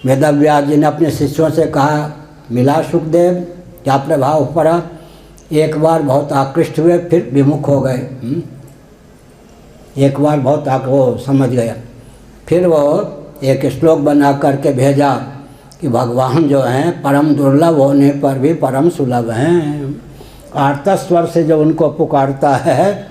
[SPEAKER 1] वेदव्यास जी ने अपने शिष्यों से कहा, मिला सुखदेव, क्या प्रभाव पड़ा? एक बार बहुत आकृष्ट हुए, फिर विमुख हो गए। एक बार बहुत वो समझ गया, फिर वो एक श्लोक बना करके भेजा कि भगवान जो हैं परम दुर्लभ होने पर भी परम सुलभ हैं। आर्तस्वर से जो उनको पुकारता है,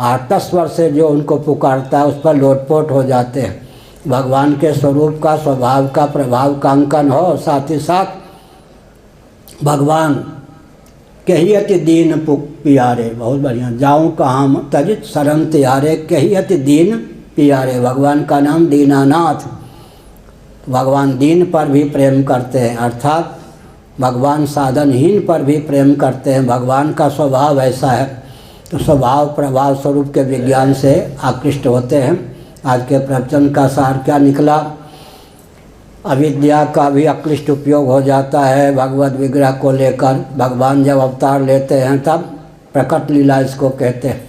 [SPEAKER 1] आर्तस्वर से जो उनको पुकारता है उस पर लोटपोट हो जाते हैं। भगवान के स्वरूप का, स्वभाव का, प्रभाव का अंकन हो, साथ ही साथ भगवान कहियत दीन पियारे, बहुत बढ़िया, जाऊँ कहाँ तजित शरण त्यारे, कहियत दीन पियारे। भगवान का नाम दीनानाथ। भगवान दीन पर भी प्रेम करते हैं, अर्थात भगवान साधनहीन पर भी प्रेम करते हैं। भगवान का स्वभाव ऐसा है, तो स्वभाव प्रभाव स्वरूप के विज्ञान से आकृष्ट होते हैं। आज के प्रवचन का सार क्या निकला? अविद्या का भी अक्लिष्ट उपयोग हो जाता है भगवत विग्रह को लेकर। भगवान जब अवतार लेते हैं तब प्रकट लीला इसको कहते हैं।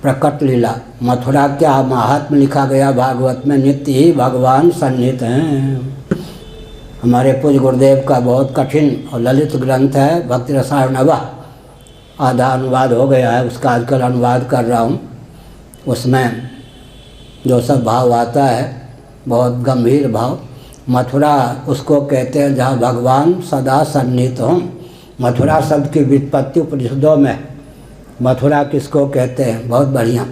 [SPEAKER 1] प्रकट लीला, मथुरा क्या महात्म लिखा गया भागवत में, नित्य ही भगवान सन्निहित हैं। हमारे पूज्य गुरुदेव का बहुत कठिन और ललित ग्रंथ है भक्ति रसायनवा, आधा अनुवाद हो गया है, उसका आजकल अनुवाद कर रहा हूँ। उसमें जो सब भाव आता है, बहुत गंभीर भाव। मथुरा उसको कहते हैं जहाँ भगवान सदा सन्निहित हों। मथुरा शब्द की व्युत्पत्ति उपनिषदों में, मथुरा किसको कहते हैं? बहुत बढ़िया,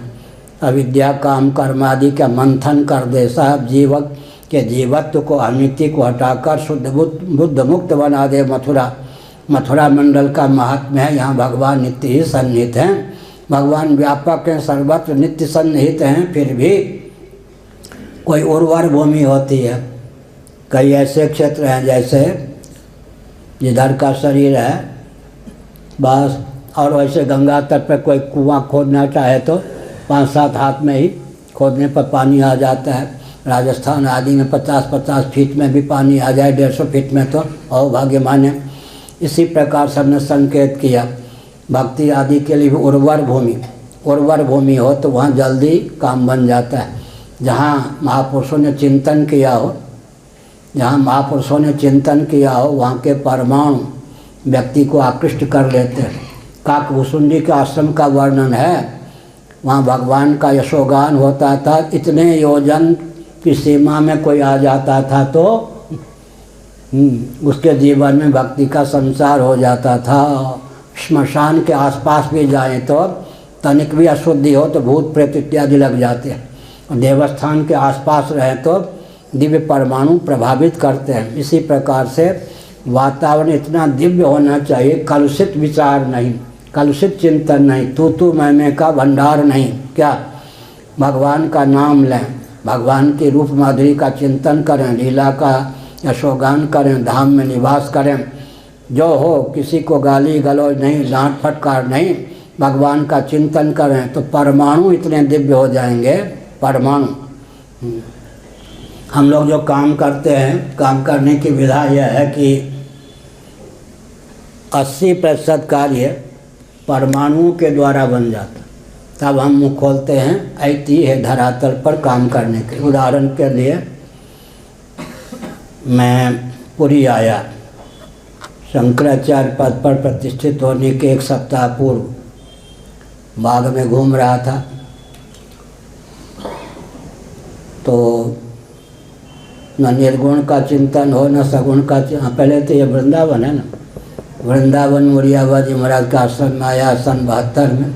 [SPEAKER 1] अविद्या काम कर्म आदि का मंथन कर दे साहब, जीवक के जीवत्व को, अनित्य को हटाकर शुद्ध बुद्ध मुक्त बना दे मथुरा। मथुरा मंडल का महात्म्य है, यहाँ भगवान नित्य ही सन्निहित हैं। भगवान व्यापक हैं, सर्वत्र नित्य सन्निहित हैं। फिर भी कोई उर्वर भूमि होती है, कई ऐसे क्षेत्र हैं जैसे जिधर का शरीर है बस, और वैसे गंगा तट पर कोई कुआं खोदना चाहे तो 5-7 हाथ में ही खोदने पर पानी आ जाता है। राजस्थान आदि में 50-50 फीट में भी पानी आ जाए, 150 फीट में तो और भाग्यमान है। इसी प्रकार सबने संकेत किया भक्ति आदि के लिए भी उर्वर भूमि हो तो वहाँ जल्दी काम बन जाता है। जहाँ महापुरुषों ने चिंतन किया हो, वहाँ के परमाणु व्यक्ति को आकृष्ट कर लेते हैं। काकभूषुंडी के आश्रम का वर्णन है, वहाँ भगवान का यशोगान होता था, इतने योजन की सीमा में कोई आ जाता था तो उसके जीवन में भक्ति का संचार हो जाता था। श्मशान के आसपास भी जाएं तो तनिक भी अशुद्धि हो तो भूत प्रेत इत्यादि लग जाते हैं, और देवस्थान के आसपास रहें तो दिव्य परमाणु प्रभावित करते हैं। इसी प्रकार से वातावरण इतना दिव्य होना चाहिए, कलुषित विचार नहीं, कलुषित चिंतन नहीं, तू मैं का भंडार नहीं। क्या भगवान का नाम लें, भगवान की रूप माधुरी का चिंतन करें, लीला का यशोगान करें, धाम में निवास करें। जो हो किसी को गाली गलौज नहीं, डांट फटकार नहीं, भगवान का चिंतन करें तो परमाणु इतने दिव्य हो जाएंगे। परमाणु हम लोग जो काम करते हैं, काम करने की विधा यह है कि 80% कार्य परमाणुओं के द्वारा बन जाता, तब हम मुँह खोलते हैं ऐती है धरातल पर काम करने के। उदाहरण के लिए मैं पुरी आया, शंकराचार्य पद पर प्रतिष्ठित होने के 1 सप्ताह पूर्व बाग में घूम रहा था, तो न निर्गुण का चिंतन हो न सगुण का पहले तो ये वृंदावन है ना, वृंदावन मुरियाबाद जी महाराज का आश्रम में आया सन 72 में।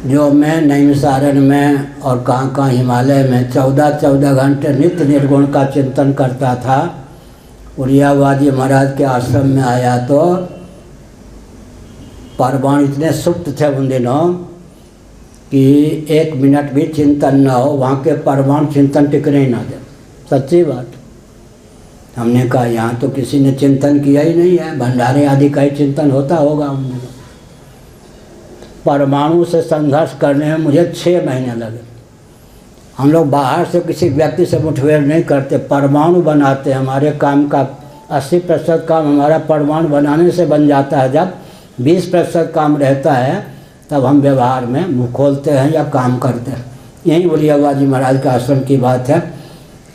[SPEAKER 1] जो मैं नैमिसारण में और कहाँ हिमालय में 14 घंटे नित्य निर्गुण का चिंतन करता था, मुरियाबाद जी महाराज के आश्रम में आया तो परमाणु इतने सुप्त थे उन दिनों कि 1 मिनट भी चिंतन न हो, वहाँ के परमाणु चिंतन टिकने ही ना दे। सच्ची बात। हमने कहा यहाँ तो किसी ने चिंतन किया ही नहीं है, भंडारे आदि का ही चिंतन होता होगा। परमाणु से संघर्ष करने में मुझे 6 महीने लगे। हम लोग बाहर से किसी व्यक्ति से मुठभेड़ नहीं करते, परमाणु बनाते हैं। हमारे काम का 80% काम हमारा परमाणु बनाने से बन जाता है। जब 20% काम रहता है तब हम व्यवहार में मुँह खोलते हैं या काम करते हैं। यही मुरियाबाद जी महाराज के आश्रम की बात है।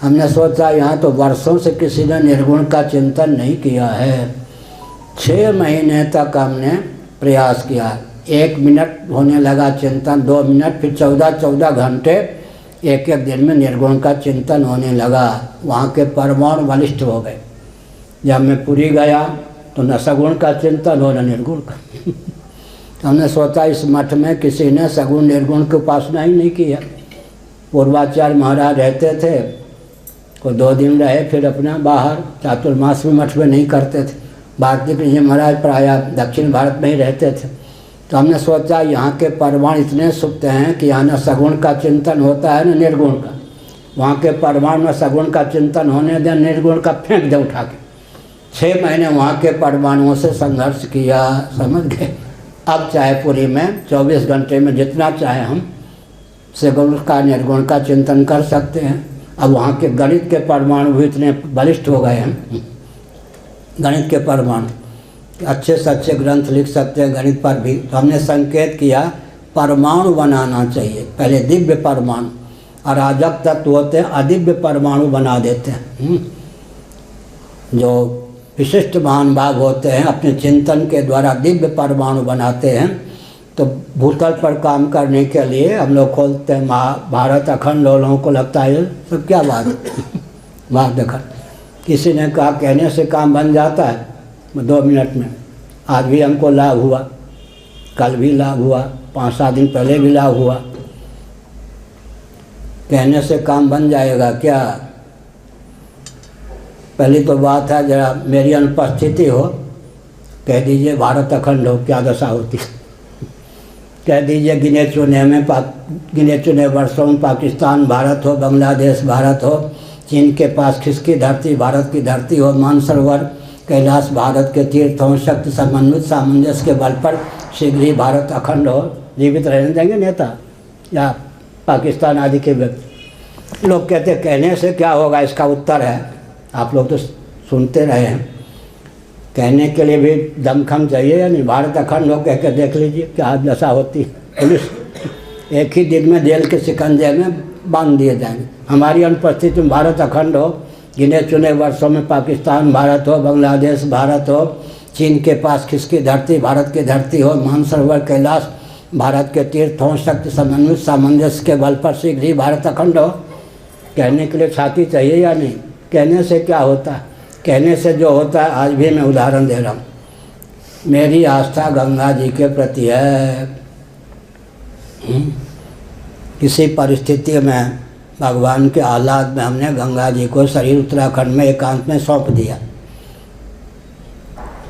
[SPEAKER 1] हमने सोचा यहाँ तो वर्षों से किसी ने निर्गुण का चिंतन नहीं किया है। 6 महीने तक हमने प्रयास किया। 1 मिनट होने लगा चिंतन, 2 मिनट, फिर 14 घंटे एक दिन में निर्गुण का चिंतन होने लगा। वहाँ के परमाणु बलिष्ठ हो गए। जब मैं पुरी गया तो न सगुण का चिंतन हो न निर्गुण का। हमने सोचा इस मठ में किसी ने सगुण निर्गुण की उपासना ही नहीं की है। पूर्वाचार्य महाराज रहते थे, कोई 2 दिन रहे फिर अपना बाहर चातुर्मास में मठ में नहीं करते थे। भारतीय कृष्ण महाराज प्रायः दक्षिण भारत में ही रहते थे। तो हमने सोचा यहाँ के परमाणु इतने सुप्त हैं कि यहाँ न सगुण का चिंतन होता है न निर्गुण का। वहाँ के परमाणु न सगुण का चिंतन होने दे, निर्गुण का फेंक दे उठा के। 6 महीने वहाँ के परमाणुओं से संघर्ष किया, समझ गए। अब चाहे पुरी में 24 घंटे में जितना चाहे हम सगुण का निर्गुण का चिंतन कर सकते हैं। अब वहाँ के गणित के परमाणु भी इतने बलिष्ठ हो गए हैं, गणित के परमाणु अच्छे से अच्छे ग्रंथ लिख सकते हैं गणित पर भी। तो हमने संकेत किया परमाणु बनाना चाहिए, पहले दिव्य परमाणु, अराजक तत्व होते हैं अदिव्य परमाणु बना देते हैं। जो विशिष्ट महान भाव होते हैं अपने चिंतन के द्वारा दिव्य परमाणु बनाते हैं। तो भूतल पर काम करने के लिए हम लोग खोलते हैं महाभारत अखंड। लोगों को लगता है सब क्या बात बात देखा, किसी ने कहा कहने से काम बन जाता है 2 मिनट में। आज भी हमको लाभ हुआ, कल भी लाभ हुआ, 5-7 दिन पहले भी लाभ हुआ। कहने से काम बन जाएगा क्या? पहली तो बात है जरा मेरी अनुपस्थिति हो, कह दीजिए भारत अखंड हो, क्या दशा होती। कह दीजिए गिने चुने वर्षों में पाकिस्तान भारत हो, बांग्लादेश भारत हो, चीन के पास खिसकी धरती भारत की धरती हो, मानसरोवर कैलाश भारत के तीर्थ हों, शक्ति समन्वित सामंजस्य के बल पर शीघ्र ही भारत अखंड हो। जीवित रहने देंगे नेता या पाकिस्तान आदि के व्यक्ति? लोग कहते कहने से क्या होगा, इसका उत्तर है आप लोग तो सुनते रहे हैं। कहने के लिए भी दमखम चाहिए या नहीं। भारत अखंड हो कह के देख लीजिए क्या दशा होती है। पुलिस एक ही दिन में जेल के शिकंजे में बांध दिए जाएंगे। हमारी अनुपस्थिति में भारत अखंड हो, गिने चुने वर्षों में पाकिस्तान भारत हो, बांग्लादेश भारत हो, चीन के पास खिसकी धरती भारत की धरती हो, मानसरोवर कैलाश भारत के तीर्थ हों, शक्ति समन्वित सामंजस्य के बल पर शीघ्र ही भारत अखंड हो। कहने के लिए छाती चाहिए या नहीं। कहने से क्या होता है, कहने से जो होता है आज भी मैं उदाहरण दे रहा हूँ। मेरी आस्था गंगा जी के प्रति है। किसी परिस्थिति में भगवान के आह्लाद में हमने गंगा जी को शरीर उत्तराखंड में एकांत में सौंप दिया।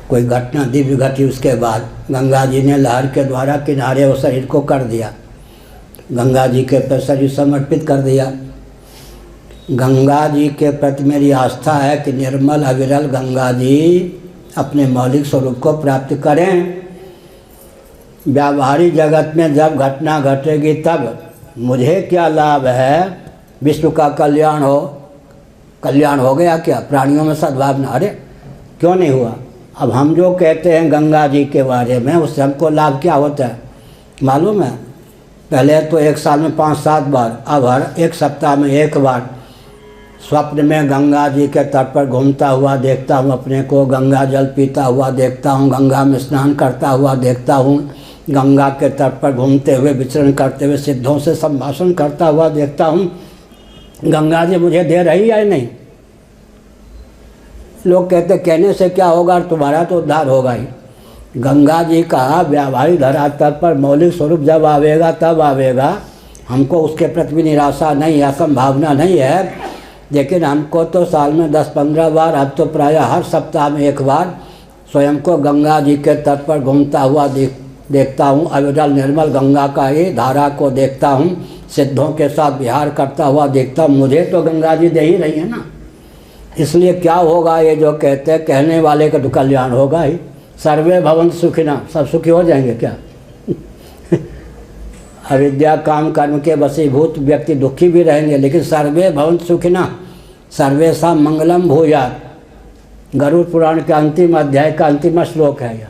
[SPEAKER 1] कोई घटना दिव्य घटी, उसके बाद गंगा जी ने लहर के द्वारा किनारे वो शरीर को कर दिया, गंगा जी के प्रति शरीर समर्पित कर दिया। गंगा जी के प्रति मेरी आस्था है कि निर्मल अविरल गंगा जी अपने मौलिक स्वरूप को प्राप्त करें। व्यावहारिक जगत में जब घटना घटेगी तब मुझे क्या लाभ है, विश्व का कल्याण हो। कल्याण हो गया क्या, प्राणियों में सद्भावना, अरे क्यों नहीं हुआ। अब हम जो कहते हैं गंगा जी के बारे में उससे हमको लाभ क्या होता है मालूम है। पहले तो एक साल में 5-7 बार, अब हर एक सप्ताह में एक बार स्वप्न में गंगा जी के तट पर घूमता हुआ देखता हूँ अपने को, गंगा जल पीता हुआ देखता हूँ, गंगा में स्नान करता हुआ देखता हूँ, गंगा के तट पर घूमते हुए विचरण करते हुए सिद्धों से संभाषण करता हुआ देखता हूँ। गंगा जी मुझे दे रही है नहीं। लोग कहते कहने से क्या होगा, तुम्हारा तो उद्धार होगा ही। गंगा जी का व्यावहारिक धरातल पर मौलिक स्वरूप जब आवेगा तब आवेगा। हमको उसके प्रति भी निराशा नहीं है, संभावना नहीं है, लेकिन हमको तो साल में 10-15 बार, अब तो प्रायः हर सप्ताह में एक बार स्वयं को गंगा जी के तट पर घूमता हुआ देखता हूँ। अविरल निर्मल गंगा का ही धारा को देखता हूँ, सिद्धों के साथ विहार करता हुआ देखता हूँ। मुझे तो गंगा जी दे ही रही है ना, इसलिए क्या होगा, ये जो कहते हैं कहने वाले का तो कल्याण होगा ही। सर्वे भवन्तु सुखिनः, सब सुखी हो जाएंगे क्या। अविद्या काम कर्म के वशीभूत व्यक्ति दुखी भी रहेंगे, लेकिन सर्वे भवन्तु सुखिनः सर्वेषां मंगलम भूयात्, गरुड़ पुराण के अंतिम अध्याय का अंतिम श्लोक है यह।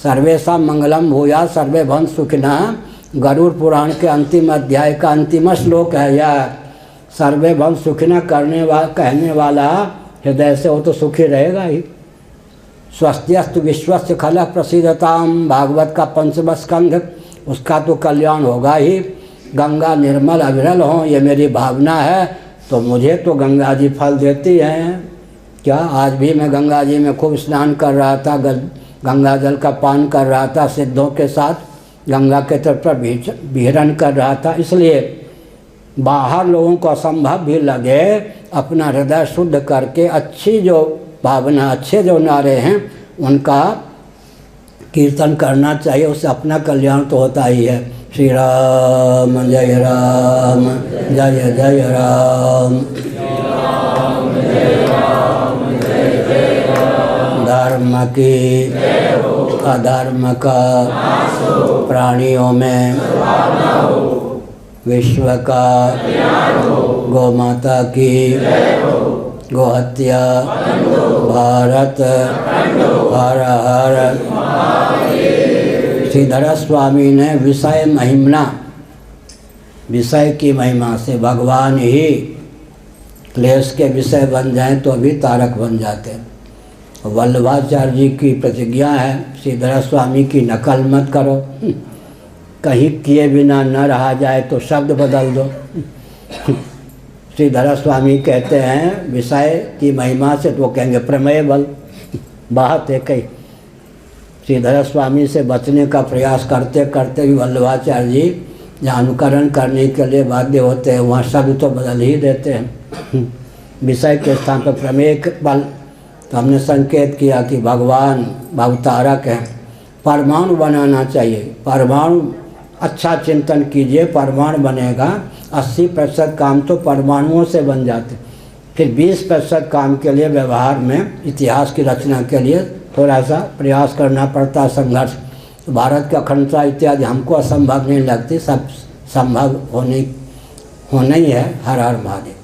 [SPEAKER 1] सर्वेषां मंगलम भूयात् सर्वे भवन्तु सुखिनः, गरुड़ पुराण के अंतिम अध्याय का अंतिम श्लोक है यह। सर्वे भवन्तु सुखिनः कहने वाला हृदय से वो तो सुखी रहेगा ही। स्वस्त्यस्तु विश्वस्य खलः प्रसीदताम, भागवत का 5वां स्कंध, उसका तो कल्याण होगा ही। गंगा निर्मल अविरल हो, ये मेरी भावना है, तो मुझे तो गंगा जी फल देती हैं। क्या आज भी मैं गंगा जी में खूब स्नान कर रहा था, गंगा जल का पान कर रहा था, सिद्धों के साथ गंगा के तट पर विहरण कर रहा था। इसलिए बाहर लोगों को असंभव भी लगे, अपना हृदय शुद्ध करके अच्छी जो भावना, अच्छे जो नारे हैं उनका कीर्तन करना चाहिए, उससे अपना कल्याण तो होता ही है। श्री राम जय राम, जय जय राम। धर्म की अधर्म का प्राणियों में विश्व का गौ माता की गोहत्या भारत हर हर। श्रीधर स्वामी ने विषय महिमा, विषय की महिमा से भगवान ही क्लेश के विषय बन जाएं तो भी तारक बन जाते हैं। वल्लभाचार्य जी की प्रतिज्ञा है, श्रीधर स्वामी की नकल मत करो, कहीं किए बिना न रहा जाए तो शब्द बदल दो। श्रीधर स्वामी कहते हैं विषय की महिमा से, तो वो कहेंगे प्रमेय बल, बात है कहीं। श्रीधर स्वामी से बचने का प्रयास करते करते भी वल्लभाचार्य जी जहाँ अनुकरण करने के लिए बाध्य होते हैं वहाँ शब्द तो बदल ही देते हैं, विषय के स्थान पर प्रमेय बल। तो हमने संकेत किया कि भगवान भवतारक हैं, परमाणु बनाना चाहिए। परमाणु अच्छा चिंतन कीजिए, परमाणु बनेगा। 80% काम तो परमाणुओं से बन जाते, फिर 20% काम के लिए व्यवहार में इतिहास की रचना के लिए थोड़ा सा प्रयास करना पड़ता, संघर्ष। तो भारत की अखंडता इत्यादि हमको असंभव नहीं लगती, सब संभव होना ही है। हर हर महादेव।